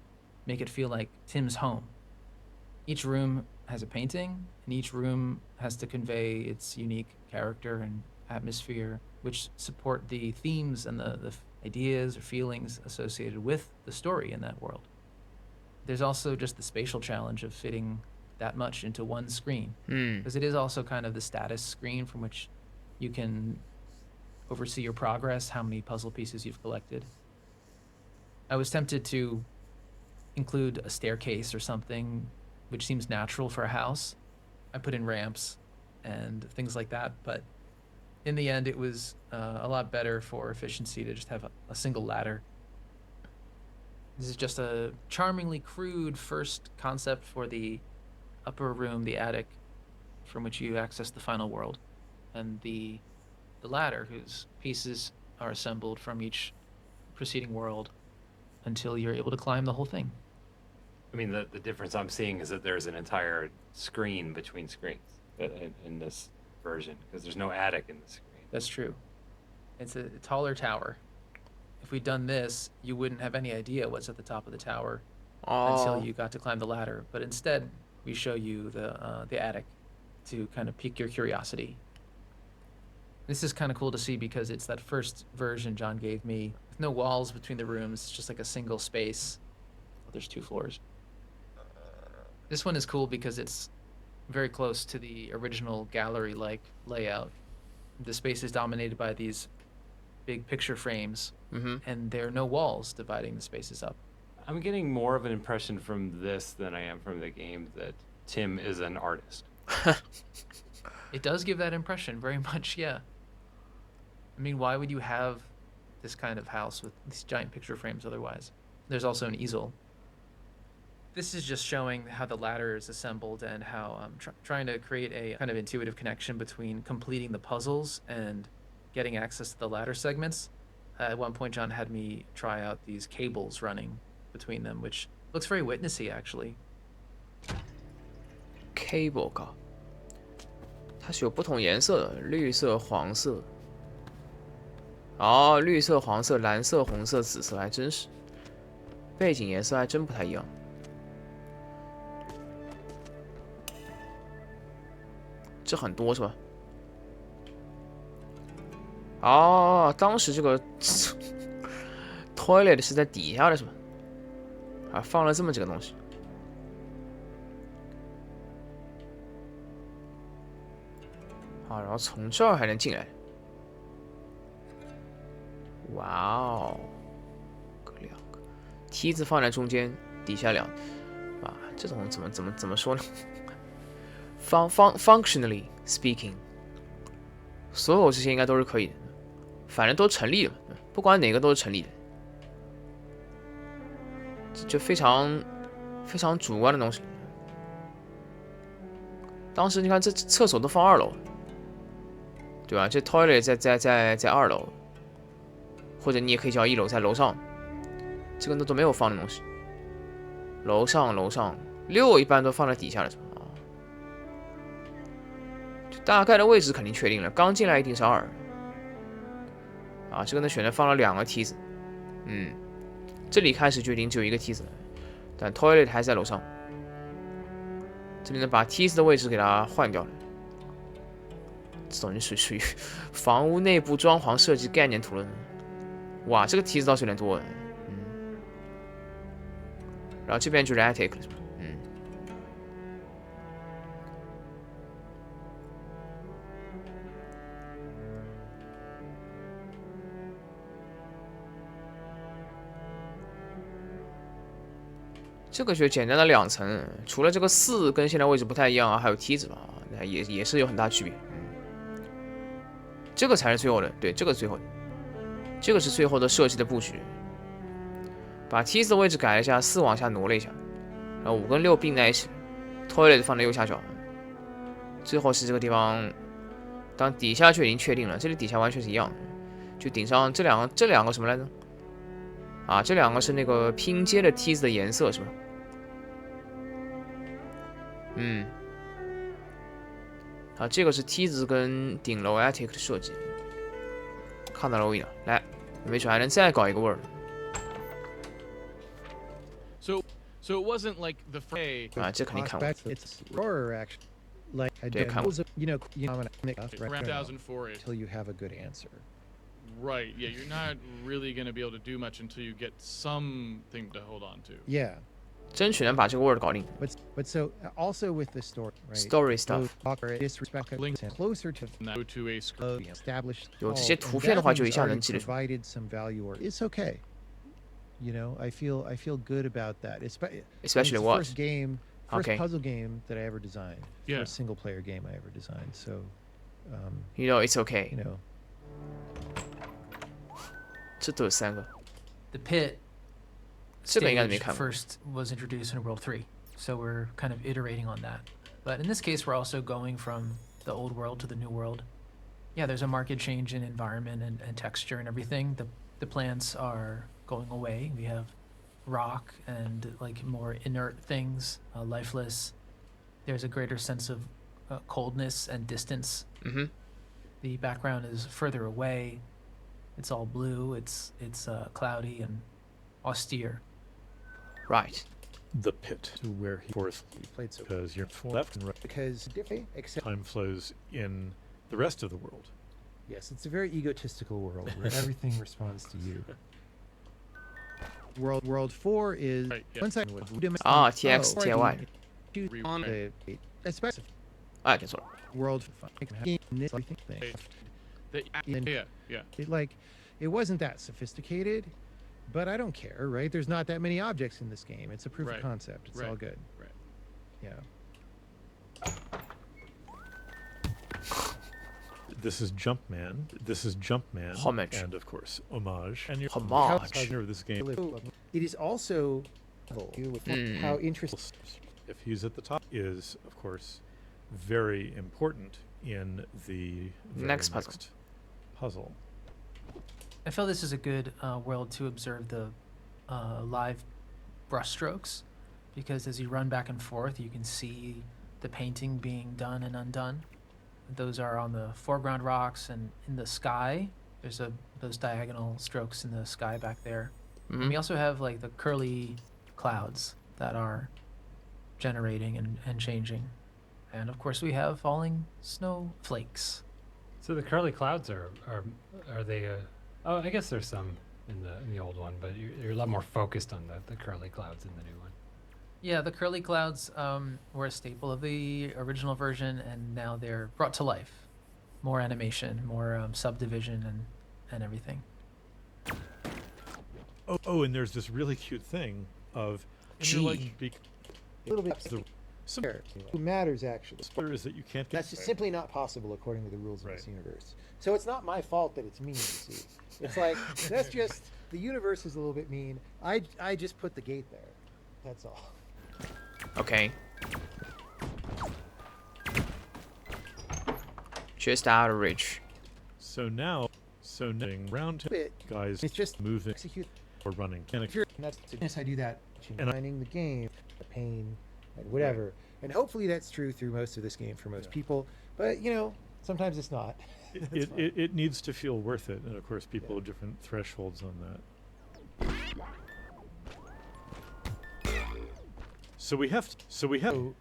make it feel like Tim's home. Each room has a painting, and each room has to convey its unique character and atmosphere, which support the themes and the ideas or feelings associated with the story in that world. there's also just the spatial challenge of fitting that much into one screen. Because it is also kind of the status screen from which you can oversee your progress, how many puzzle pieces you've collected. I was tempted to include a staircase or something, which seems natural for a house. I put in ramps and things like that, but in the end, it was a lot better for efficiency to just have a single ladder. This is just a charmingly crude first concept for the upper room, the attic, from which you access the final world, and the ladder, whose pieces are assembled from each preceding world until you're able to climb the whole thing. I mean, the difference I'm seeing is that there's an entire screen between screens in this version, because there's no attic in the screen. That's true. It's a taller tower. If we'd done this, you wouldn't have any idea what's at the top of the tower until you got to climb the ladder. But instead, we show you the attic to kind of pique your curiosity. This is kind of cool to see because it's that first version John gave me with no walls between the rooms. It's just like a single space. Oh, there's 2 floors. This one is cool because it's very close to the original gallery-like layout. The space is dominated by these big picture frames, and there are no walls dividing the spaces up. I'm getting more of an impression from this than I am from the game that Tim is an artist. It does give that impression very much, yeah. I mean, why would you have this kind of house with these giant picture frames otherwise? There's also an easel. This is just showing how the ladder is assembled and how I'm trying to create a kind of intuitive connection between completing the puzzles and getting access to the ladder segments. At one point, John had me try out these cables running between them, which looks very witnessy, actually. Cable 卡，它是有不同颜色的，绿色、黄色。哦，绿色、黄色、蓝色、红色、紫色，还真是。背景颜色还真不太一样。这很多是吧？哦，当时这个toilet 是在底下的是吧？啊，放了这么几个东西。好，然后从这儿还能进来。哇哦，2个梯子放在中间，底下2。啊，这种怎么说呢？functionally speaking， 所有这些应该都是可以的，反正都成立了，不管哪个都是成立的，就非常主观的东西。当时你看这厕所都放2楼，对吧？这 toilet 在2楼，或者你也可以叫1楼，在楼上，这个都没有放的东西。楼上6一般都放在底下的，大概的位置肯定确定了，刚进来一定是2。啊，这个呢选择放了2个梯子，这里开始就已经只有1个梯子了，但 toilet 还在楼上。这里呢把梯子的位置给它换掉了，这种就属于房屋内部装潢设计概念图了。哇，这个梯子倒是有点多，然后这边就是 attic 了，是吧？这个就简单的2层，除了这个4跟现在位置不太一样啊，还有梯子吧，也是有很大区别。这个才是最后的，对，这个是最后的，这个是最后的设计的布局。把梯子的位置改了一下，4往下挪了一下，然后5跟6并在一起 ，toilet 放在右下角。最后是这个地方，当底下就已经确定了，这里底下完全是一样的，就顶上这两个什么来着？啊，这2个是那个拼接的梯子的颜色是吧？啊，这个是梯子跟顶楼 attic 的设计，看到了我一点，来，没准还能再搞一个味儿。So it wasn't like the fray. 啊，这肯定看过。 It's horror action. Like I Yeah, don't come on. you know, I'm gonna Around 2004 until you have a good answer. Right. Yeah, you're not really going to be able to do much until you get something to hold on to. Yeah. 争取能把这个 World 搞定。 But so also with the story, right? Story stuff. Disrespect closer to Now to a screen. established. 有这些图片的话，就一下能记得住。 Provided some value or it's okay. You know, I feel good about that. Especially it's the what? first game, first Okay. puzzle game that I ever designed. Yeah. First single player game I ever designed. So, You know, it's okay. you know. 这都有3个。 The pit 这个应该 stage 没看过。 first was introduced in World 3, so we're kind of iterating on that. But in this case, we're also going from the old world to the new world. Yeah, there's a marked change in environment and texture and everything. The plants are going away. We have rock and like more inert things, lifeless. There's a greater sense of coldness and distance. The background is further away. It's all blue. It's cloudy and austere. Right. The pit to where he forth Played so because you're left and right. because different except Time flows in the rest of the world. yes, it's a very egotistical world where everything responds to you. World 4 is Right, yeah. once I Ah, TX, oh, TY. choose On- especially 哎，给错了。 world everything thing. Yeah. It wasn't that sophisticated, but I don't care, right? There's not that many objects in this game. It's a proof Right, of concept. It's all right, good. right. Yeah. This is Jumpman. This is Jumpman. Homage. And of course, homage. And your Homage. partner of this game. It is also how interesting. If he's at the top, is of course very important in the very Next puzzle. puzzle. I feel this is a good world to observe the live brushstrokes, because as you run back and forth, you can see the painting being done and undone. Those are on the foreground rocks, and in the sky, there's those diagonal strokes in the sky back there. And we also have like the curly clouds that are generating and changing. And of course, we have falling snowflakes. So the curly clouds are they? Oh, I guess there's some in the old one, but you're a lot more focused on the curly clouds in the new one. Yeah, the curly clouds were a staple of the original version, and now they're brought to life. More animation, more subdivision, and everything. Oh, and there's this really cute thing of Gee. A little bit the some who matters actually. spoiler is that you can't get That's just simply not possible according to the rules of Right. this universe. So it's not my fault that it's mean. You see, it's like that's just the universe is a little bit mean. I just put the gate there. That's all. Okay. Just out of reach. So now round to Bit. guys It's just moving execute. or running. And that's yes, I do that. And I- Finding the game, the pain, and whatever. And hopefully that's true through most of this game for most people. But you know, sometimes it's not. That's fine. It needs to feel worth it, and of course people have different thresholds on that. So we have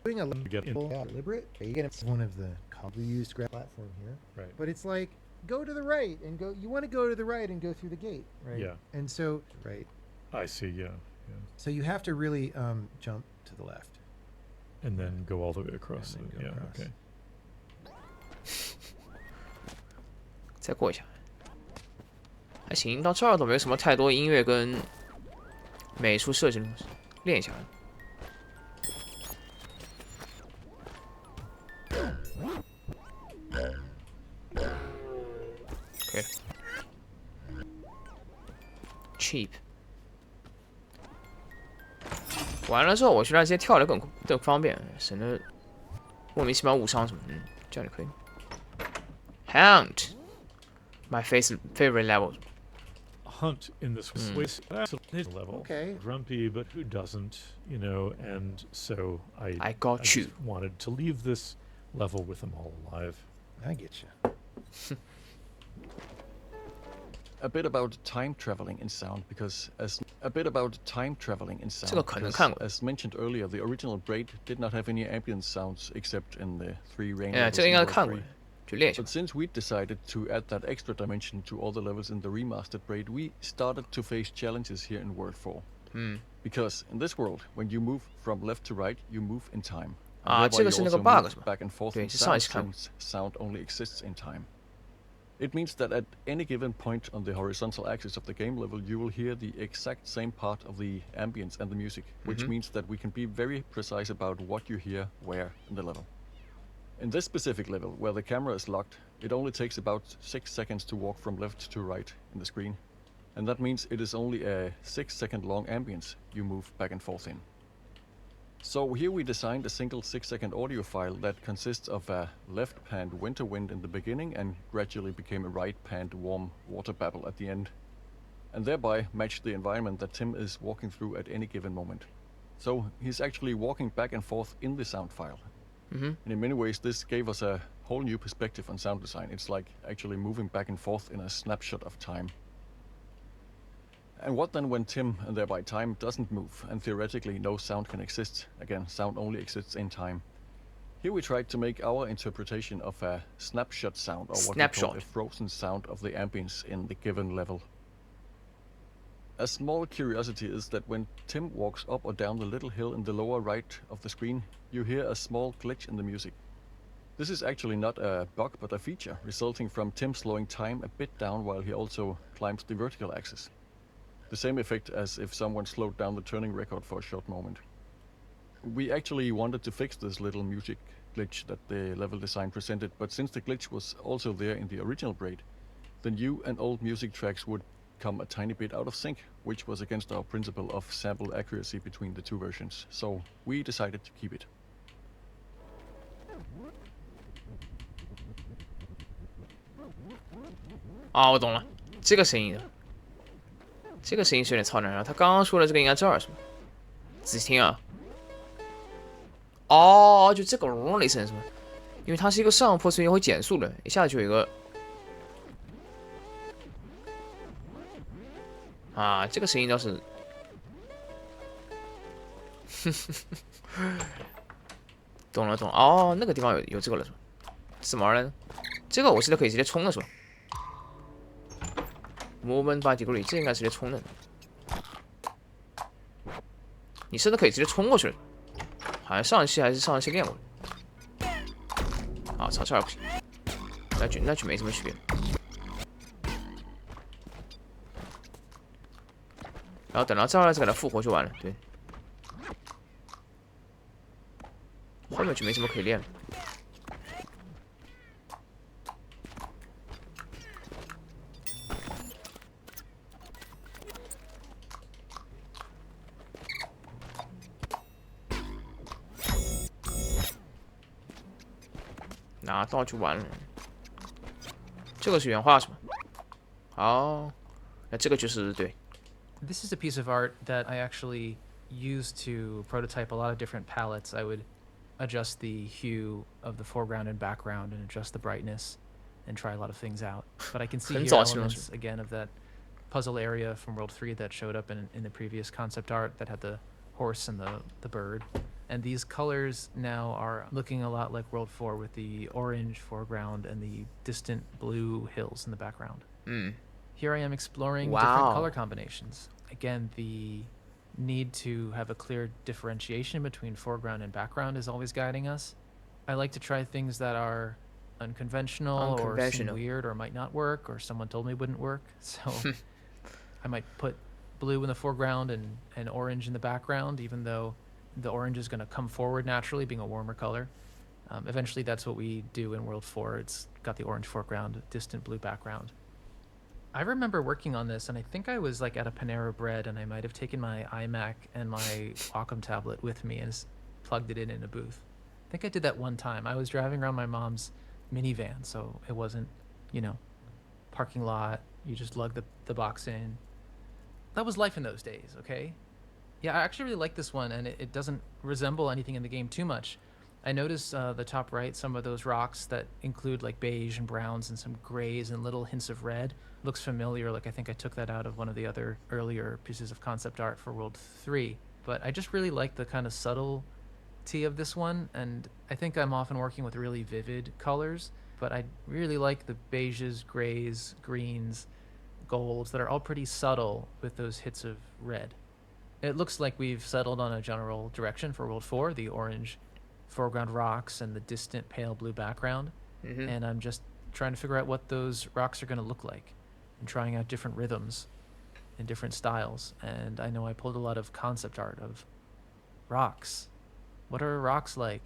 doing a get in. deliberate. It's one of the commonly used graph platform here. Right. But it's like go to the right and go. You want to go to the right and go through the gate, right? Yeah. And so right. I see, yeah. So you have to really jump to the left. And then go all the way across. And then it. go Yeah, across. okay. 再过一下，还行，到这儿都没有什么太多音乐跟美术设计的东西，练一下。OK。Cheap。完了之后，我去让这些跳的更方便，省得莫名其妙误伤什么的。这样就可以。Hunt。My favorite level. Hunt in this way level. Okay. Grumpy, but who doesn't, you know, and so I got just you. wanted to leave this level with them all alive. I get you. A bit about time traveling in sound, because as mentioned earlier, the original Braid did not have any ambient sounds except in the 3 rain levels. 这个应该 in 看 World 过 3. 去练一下 But。since we decided to add that extra dimension to all the levels in the remastered Braid, we started to face challenges here in World 4. Because in this world, when you move from left to right, you move in time. 啊， Thereby 这个 you 是那个 also bug move 是吧？ back and forth 对， in 是上一 sound 期看过。 since sound only exists in time. It means that at any given point on the horizontal axis of the game level, you will hear the exact same part of the ambience and the music, which means that we can be very precise about what you hear where in the level. In this specific level, where the camera is locked, it only takes about 6 seconds to walk from left to right in the screen. And that means it is only a 6-second long ambience you move back and forth in. So here we designed a single 6-second audio file that consists of a left-panned winter wind in the beginning and gradually became a right-panned warm water babble at the end, and thereby matched the environment that Tim is walking through at any given moment. So he's actually walking back and forth in the sound file. And in many ways this gave us a whole new perspective on sound design. It's like actually moving back and forth in a snapshot of time. And what then when Tim, and thereby time, doesn't move, and theoretically no sound can exist? Again, sound only exists in time. Here we tried to make our interpretation of a snapshot sound, or what we call a frozen sound of the ambience in the given level. A small curiosity is that when Tim walks up or down the little hill in the lower right of the screen, you hear a small glitch in the music. This is actually not a bug, but a feature, resulting from Tim slowing time a bit down while he also climbs the vertical axis. The same effect as if someone slowed down the turning record for a short moment. We actually wanted to fix this little music glitch that the level design presented, but since the glitch was also there in the original Braid, the new and old music tracks would come a tiny bit out of sync, which was against our principle of sample accuracy between the two versions, so we decided to keep it. 啊，我懂了，这个声音的，这个声音是有点超难啊。他刚刚说的这个应该这儿是吧？仔细听啊。哦，就这个嗡的一声是吧？因为它是一个上坡，所以会减速的，一下子就有一个。啊，这个声音倒是，懂了懂了。哦，那个地方有这个了是吧？怎么玩来着？这个我记得可以直接冲的是吧？ Movement by degree， 这应该直接冲的。你甚至可以直接冲过去了，好像上一期还是上一期练过的。啊，操，这儿不行，那局没什么区别。然后等到这儿再给它复活就完了，对。后面就没什么可以练了。 拿到就完了。这个是原画是吗？好，那这个就是对。 This is a piece of art that I actually used to prototype a lot of different palettes. I would adjust the hue of the foreground and background and adjust the brightness and try a lot of things out. But I can see here elements again of that puzzle area from World 3 that showed up in the previous concept art that had the horse and the bird. And these colors now are looking a lot like World 4 with the orange foreground and the distant blue hills in the background. Here I am exploring different color combinations. Again, the need to have a clear differentiation between foreground and background is always guiding us. I like to try things that are unconventional or seem weird or might not work or someone told me wouldn't work. So I might put blue in the foreground and orange in the background, even though the orange is going to come forward naturally, being a warmer color. Eventually, that's what we do in World 4. It's got the orange foreground, distant blue background. I remember working on this, and I think I was like at a Panera Bread, and I might have taken my iMac and my Wacom tablet with me and plugged it in a booth. I think I did that one time. I was driving around my mom's minivan, so it wasn't, parking lot. You just lug the box in. That was life in those days, okay? Yeah, I actually really like this one, and it doesn't resemble anything in the game too much. I noticed the top right, some of those rocks that include like beige and browns and some grays and little hints of red. Looks familiar, like I think I took that out of one of the other earlier pieces of concept art for World 3. But I just really like the kind of subtlety of this one, and I think I'm often working with really vivid colors, but I really like the beiges, grays, greens, golds that are all pretty subtle with those hits of red. it looks like we've settled on a general direction for World 4, the orange foreground rocks and the distant pale blue background. And I'm just trying to figure out what those rocks are going to look like and trying out different rhythms and different styles. And I know I pulled a lot of concept art of rocks. What are rocks like?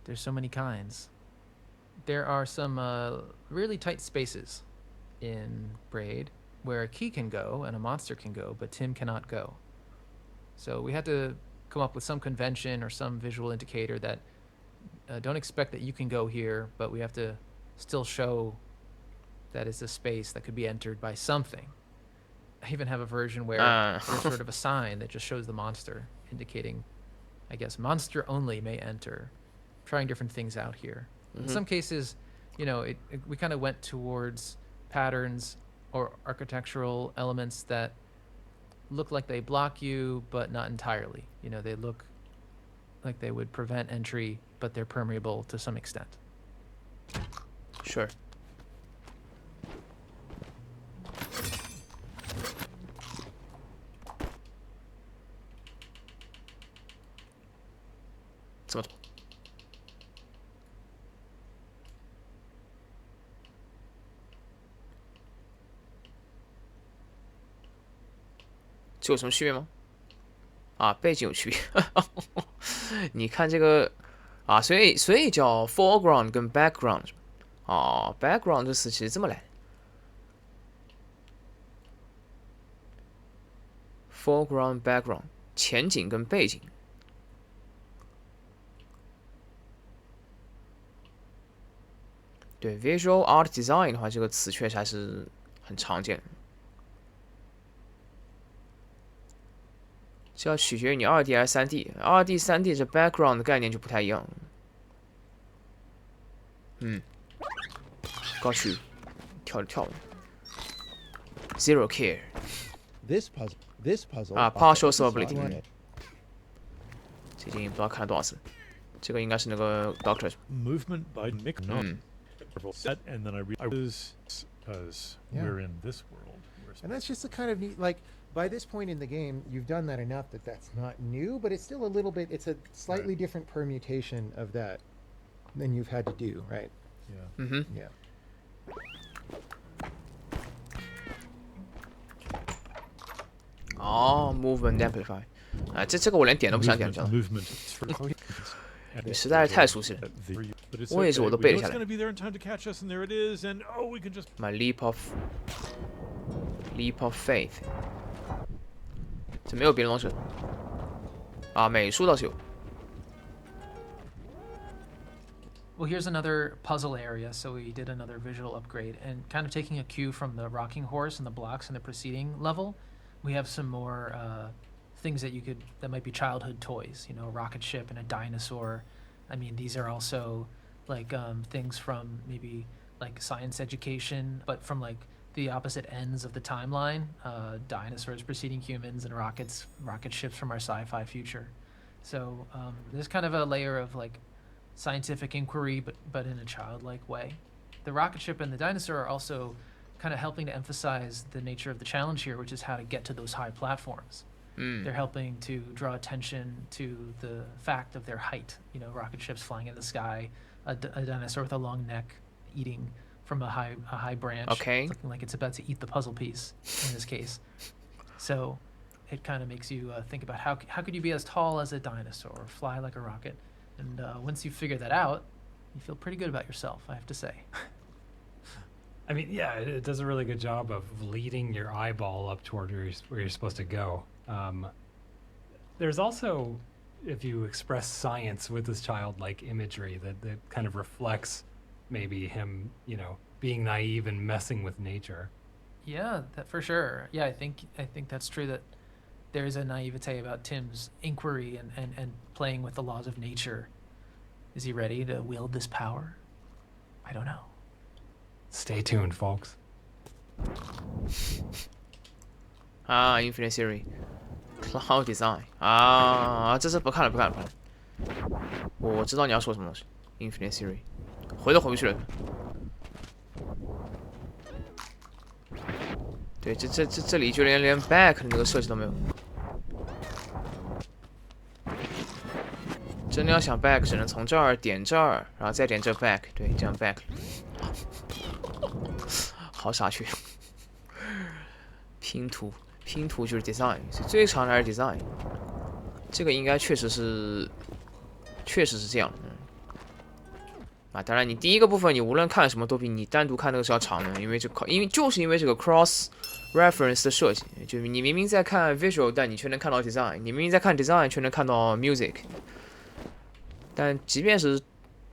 There's so many kinds. There are some really tight spaces in Braid where a key can go and a monster can go, but Tim cannot go. So we had to come up with some convention or some visual indicator that don't expect that you can go here, but we have to still show that it's a space that could be entered by something. I even have a version where there's sort of a sign that just shows the monster, indicating, I guess, monster only may enter. Trying different things out here. In some cases, you know, we kind of went towards patterns or architectural elements that look like they block you, but not entirely. You know, they look like they would prevent entry, but they're permeable to some extent. Sure.这么多。这有什么区别吗？啊，背景有区别。你看这个啊，所以叫 foreground 跟 background 哦 ，background 这词其实这么来的 ，foreground background 前景跟背景。对 visual art design 的话，这个词确实还是很常见的。这要取决于你2D 还是3D。2D、3D 这 background 的概念就不太一样。高区跳着跳着 ，zero care。 This puzzle 啊 ，partial solvability。这已经不知道看了多少次。这个应该是那个 Doctor。 Movement by Mick. Set and then I realize because we're in this world. And that's just the kind of neat, like, by this point in the game, you've done that enough that that's not new, but it's still a little bit, it's a slightly different permutation of that than you've had to do, right? Yeah. Yeah. 哦 ，movement amplify。啊，这个我连点都不想点，知道吗？ Movement. 你实在是太熟悉了。位置我都背了下来。My leap of faith。这没有别的东西了。啊，美术倒是有。 Well, here's another puzzle area. So we did another visual upgrade, and kind of taking a cue from the rocking horse and the blocks in the preceding level, we have some more things that might be childhood toys. You know, a rocket ship and a dinosaur. I mean, these are also like things from maybe like science education, but from like the opposite ends of the timeline. Dinosaurs preceding humans and rocket ships from our sci-fi future. So there's kind of a layer of like scientific inquiry, but in a childlike way. The rocket ship and the dinosaur are also kind of helping to emphasize the nature of the challenge here, which is how to get to those high platforms. They're helping to draw attention to the fact of their height. You know, rocket ships flying in the sky, a dinosaur with a long neck eating from a high branch, looking like it's about to eat the puzzle piece in this case. So it kind of makes you think about how could you be as tall as a dinosaur or fly like a rocket? And once you figure that out, you feel pretty good about yourself, I have to say. I mean, yeah, it does a really good job of leading your eyeball up toward where you're supposed to go. There's also, if you express science with this childlike imagery, that kind of reflects maybe him, you know, being naive and messing with nature. Yeah, that for sure. Yeah, I think that's true, that there's a naivete about Tim's inquiry and playing with the laws of nature. Is he ready to wield this power? I don't know. Stay tuned, folks. Infinite Theory Cloud Design 啊，这是不看了。我知道你要说什么东西。Infinite Theory 回都回不去了。对，这里就连 back 的那个设计都没有。真的要想 back，只能从这儿点这儿，然后再点这 back， 对，这样 back。好傻缺。拼图就是 design， 所以最长的还是 design。这个应该确实是这样。啊，当然你第一个部分你无论看什么都比你单独看那个是要长的，因为这个 cross reference 的设计，就是你明明在看 visual， 但你却能看到 design， 你明明在看 design， 却能看到 music。但即便是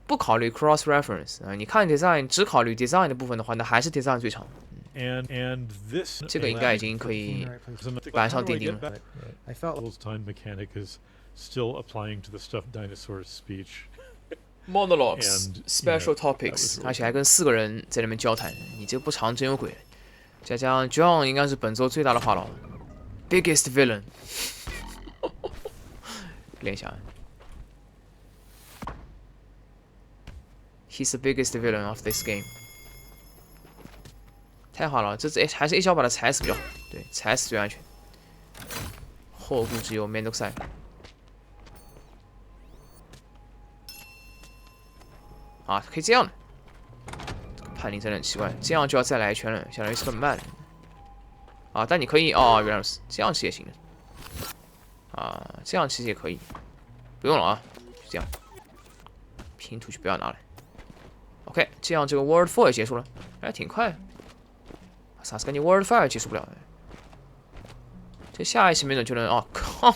不考虑 cross reference 啊，你看 design 只考虑 design 的部分的话，那还是 design 最长。And this 这个应该已经可以板上钉钉了。I felt Devil's time mechanic is still applying to the stuffed dinosaur's speech. monologues And, special that topics， was really 而且还跟4个人在那边交谈，你这不长真有鬼。再加上 John 应该是本作最大的话痨 ，biggest villain， 练一下。He's the biggest villain of this game。太好了，还是一脚把他踩死比较好。对，踩死最安全。后顾之忧，面都塞。啊，可以这样的。这个判定真的很奇怪，这样就要再来一圈了，相当于是很慢。啊，但你可以哦，原来是这样，其实也行的。啊，这样其实也可以，不用了啊，就这样。拼图就不要拿来。OK， 这样这个 World 4也结束了，哎，挺快。啥时间你 World 5结束不了？这下一期没准就能哦，靠，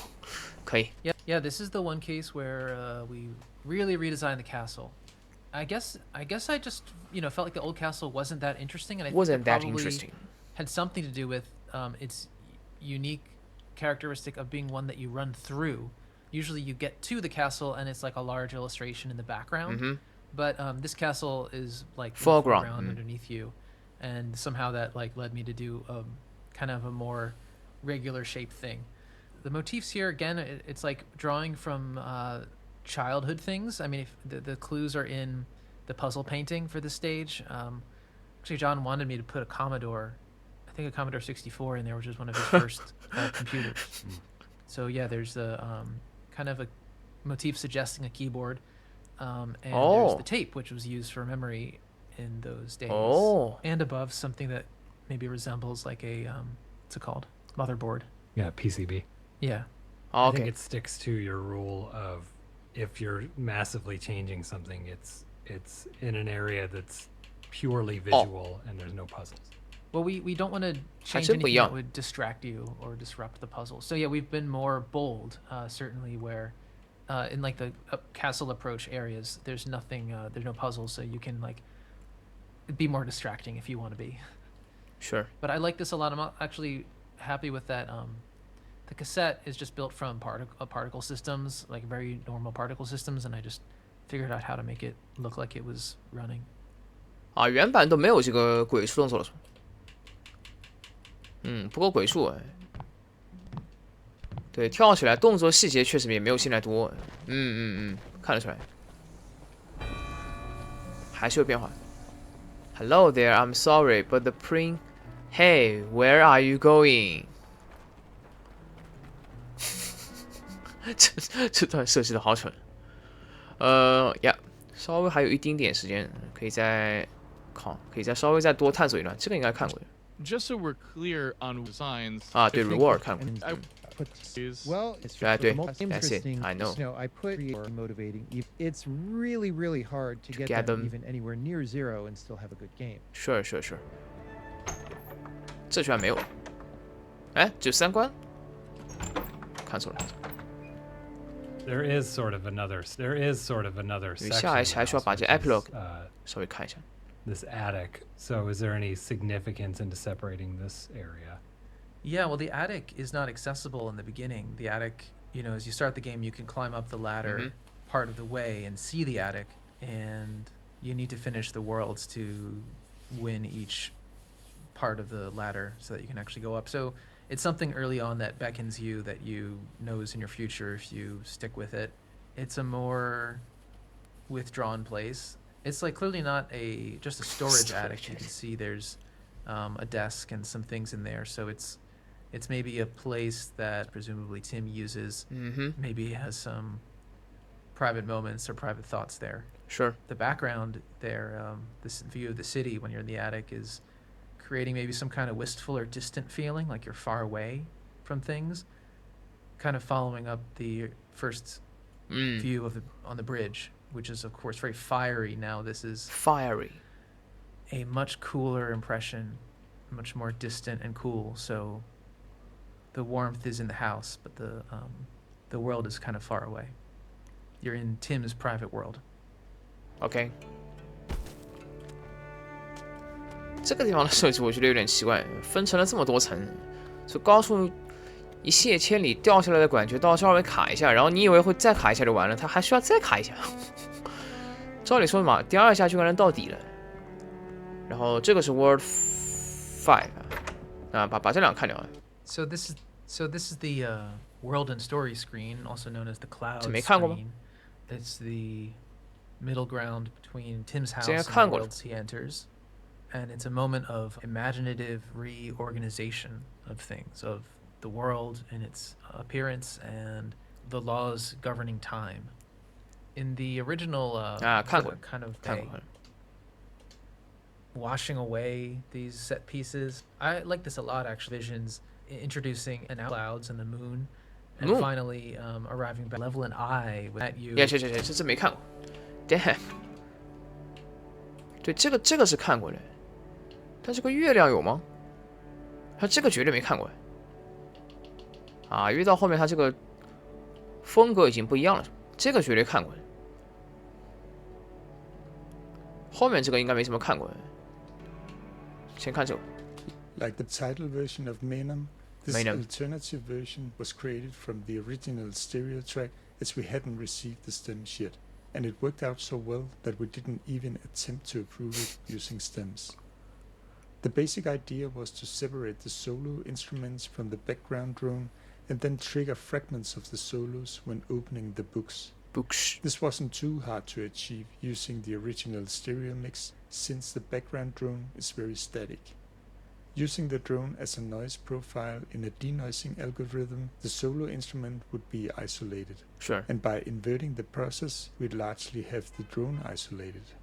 可以。Yeah, this is the one case where we really redesigned the castle. I guess I just felt like the old castle wasn't that interesting, and I think Wasn't that probably interesting. had something to do with its unique characteristic of being one that you run through. Usually, you get to the castle and it's like a large illustration in the background. But this castle is like in the Foreground. underneath you, and somehow that like led me to do kind of a more regular shaped thing. The motifs here again, it's like drawing from childhood things. I mean, if the clues are in the puzzle painting for this stage. Actually, John wanted me to put a Commodore, I think a Commodore 64 in there, which is one of his first computers. So yeah, there's a kind of a motif suggesting a keyboard. And there's the tape, which was used for memory in those days. And above, something that maybe resembles like a, what's it called? Motherboard. Yeah, PCB. Yeah. I Okay. think it sticks to your rule of if you're massively changing something, it's in an area that's purely visual and there's no puzzles. Well, we don't want to change anything that would distract you or disrupt the puzzle. So yeah, we've been more bold, certainly where in like the castle approach areas, there's nothing, there's no puzzles, so you can like be more distracting if you want to be. Sure. But I like this a lot. I'm actually happy with that. The cassette is just built from particle systems, like very normal particle systems, and I just figured out how to make it look like it was running. 啊，原版都没有这个鬼畜动作了，是吧？不过鬼畜，对，跳起来动作细节确实也没有现在多，看得出来，还是有变化。Hello there, I'm sorry, but the print. Hey, where are you going? 这段设计的好蠢。呀，稍微还有一丁点时间，可以再稍微再多探索一段，这个应该看过。 Just so we're clear on designs. 啊，对 reward 看过。 Well, it's Yeah, the I most do. That's it. interesting. I know. I put motivating. It's really, really hard to get them even anywhere near zero and still have a good game. Sure. 这居然没有，哎，只有3关，看错了。 There is sort of another section. 下一期还需要把这 epilogue ，稍微看一下。 this attic. So is there any significance into separating this area? Yeah, well, the attic is not accessible in the beginning. The attic, as you start the game, you can climb up the ladder part of the way and see the attic, and you need to finish the worlds to win each part of the ladder so that you can actually go up. So it's something early on that beckons you, that you knows in your future if you stick with it. It's a more withdrawn place. It's like clearly not just a storage attic. You can see there's a desk and some things in there. So it's maybe a place that presumably Tim uses. Maybe has some private moments or private thoughts there. Sure. The background there, this view of the city when you're in the attic is creating maybe some kind of wistful or distant feeling, like you're far away from things, kind of following up the first view of on the bridge, which is of course very fiery. Now this is fiery, a much cooler impression, much more distant and cool. So the warmth is in the house, but the world is kind of far away. You're in Tim's private world. OK， 这个地方的设计我觉得有点奇怪，分成了这么多层，就高处一泻千里，掉下来的感觉到稍微卡一下，然后你以为会再卡一下就完了，它还需要再卡一下。照理说嘛，第二下就能到底了。然后这个是 World 5啊，把这两个看掉。So this is the world and story screen, also known as the cloud 这没看过吗？ screen. It's the middle ground between Tim's house 之前 and 看 the 过了。 worlds he enters. And it's a moment of imaginative reorganization of things, of the world and its appearance and the laws governing time. In the original 看过 kind of 看 day, 过。 washing away these set pieces. I like this a lot, actually. Visions introducing an clouds and the moon, and finally arriving back level an eye at you. 这没看过。Damn。对，这个是看过的，但这个月亮有吗？它这个绝对没看过。啊，因为到后面它这个风格已经不一样了，这个绝对看过的。后面这个应该没什么看过的。先看这个。 Like the title version of Menam, this Menam. alternative version was created from the original stereo track as we hadn't received the stems yet, and it worked out so well that we didn't even attempt to approve it using stems. The basic idea was to separate the solo instruments from the background drone and then trigger fragments of the solos when opening the books. This wasn't too hard to achieve using the original stereo mix, since the background drone is very static. Using the drone as a noise profile in a denoising algorithm, the solo instrument would be isolated. Sure. And by inverting the process, we'd largely have the drone isolated.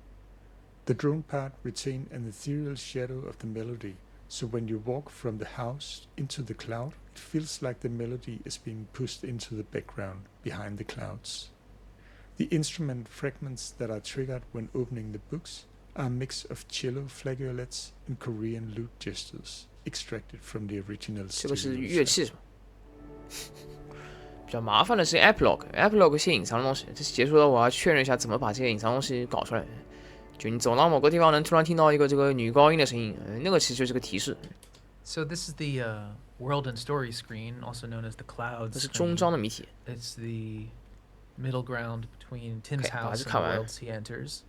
The drone part retained an ethereal shadow of the melody, so when you walk from the house into the cloud, it feels like the melody is being pushed into the background, behind the clouds. The instrument fragments that are triggered when opening the books are a mix of cello flageolets and Korean lute gestures, extracted from the original 这个是 stereo 乐 track. 器是吧？比较麻烦的是 epilogue 一些隐藏的东西。这结束了，我要确认一下怎么把这些隐藏东西搞出来。就你走到某个地方，能突然听到一个这个女高音的声音，那个其实就是个提示。 So this is the world and story screen, also known as the cloud 这是 screen. 终章的谜题。 It's the middle ground between Tim's Okay, house and the 看完。 worlds he enters.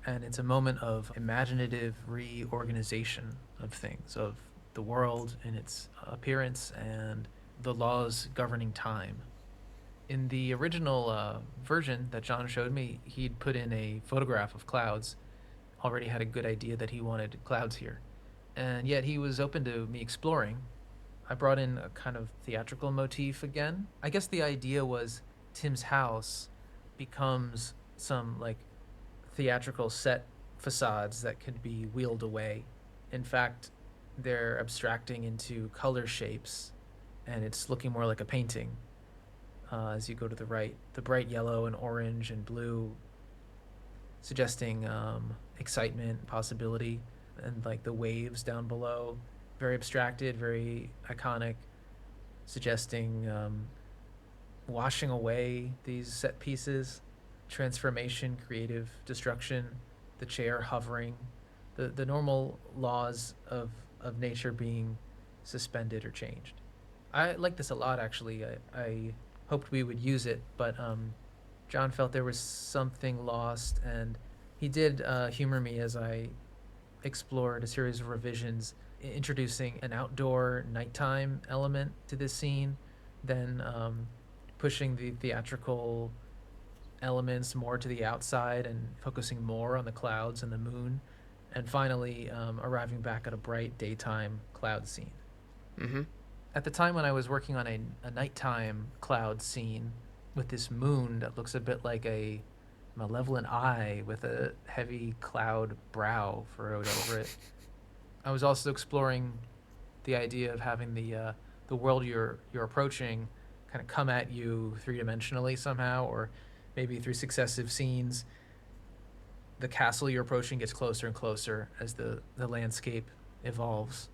And it's a moment of imaginative reorganization of things, of the world and its appearance and the laws governing time. In the original version that John showed me, he'd put in a photograph of clouds, already had a good idea that he wanted clouds here. And yet he was open to me exploring. I brought in a kind of theatrical motif again. I guess the idea was Tim's house becomes some like theatrical set facades that could be wheeled away. In fact, they're abstracting into color shapes, and it's looking more like a painting. As you go to the right, the bright yellow and orange and blue, suggesting excitement, possibility, and like the waves down below, very abstracted, very iconic, suggesting washing away these set pieces, transformation, creative destruction, the chair hovering, the normal laws of nature being suspended or changed. I like this a lot, actually. I hoped we would use it, but John felt there was something lost, and he did humor me as I explored a series of revisions, introducing an outdoor nighttime element to this scene, then pushing the theatrical elements more to the outside and focusing more on the clouds and the moon, and finally arriving back at a bright daytime cloud scene. Mm-hmm. At the time when I was working on a nighttime cloud scene, with this moon that looks a bit like a malevolent eye with a heavy cloud brow furrowed over it. I was also exploring the idea of having the world you're approaching kind of come at you three-dimensionally somehow, or maybe through successive scenes. The castle you're approaching gets closer and closer as the landscape evolves.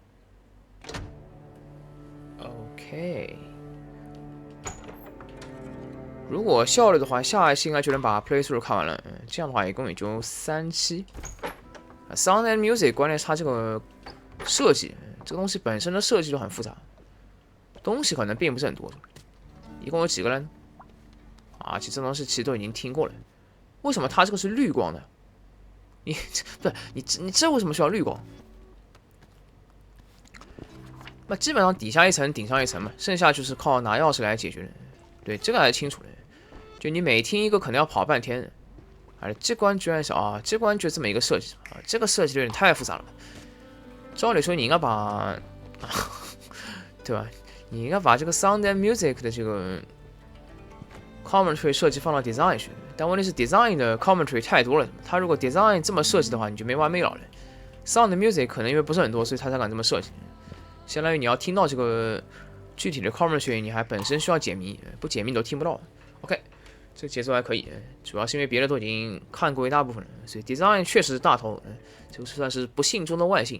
OK， 如果效率的话，下一期应该就能把 playthrough 看完了。这样的话一共也就3期。Sound and music 关键是它这个设计，这个东西本身的设计就很复杂，东西可能并不是很多。一共有几个人？啊，其实这东西其实都已经听过了。为什么它这个是绿光的？你不是你这为什么需要绿光？那基本上底下一层顶上一层嘛，剩下就是靠拿钥匙来解决的。对，这个还是清楚的。就你每听一个可能要跑半天，这关居然是啊，这关就这么一个设计啊，这个设计有点太复杂了。照理说你应该把，对吧？你应该把这个 sound and music 的这个 commentary 设计放到 design 去，但问题是 design 的 commentary 太多了，它如果 design 这么设计的话，你就没完没了了。sound and music 可能因为不是很多，所以他才敢这么设计。相当于你要听到这个具体的 commentary， 你还本身需要解谜，不解谜你都听不到。OK， 这个节奏还可以，主要是因为别的都已经看过一大部分了，所以 design 确实是大头，这个算是不幸中的万幸。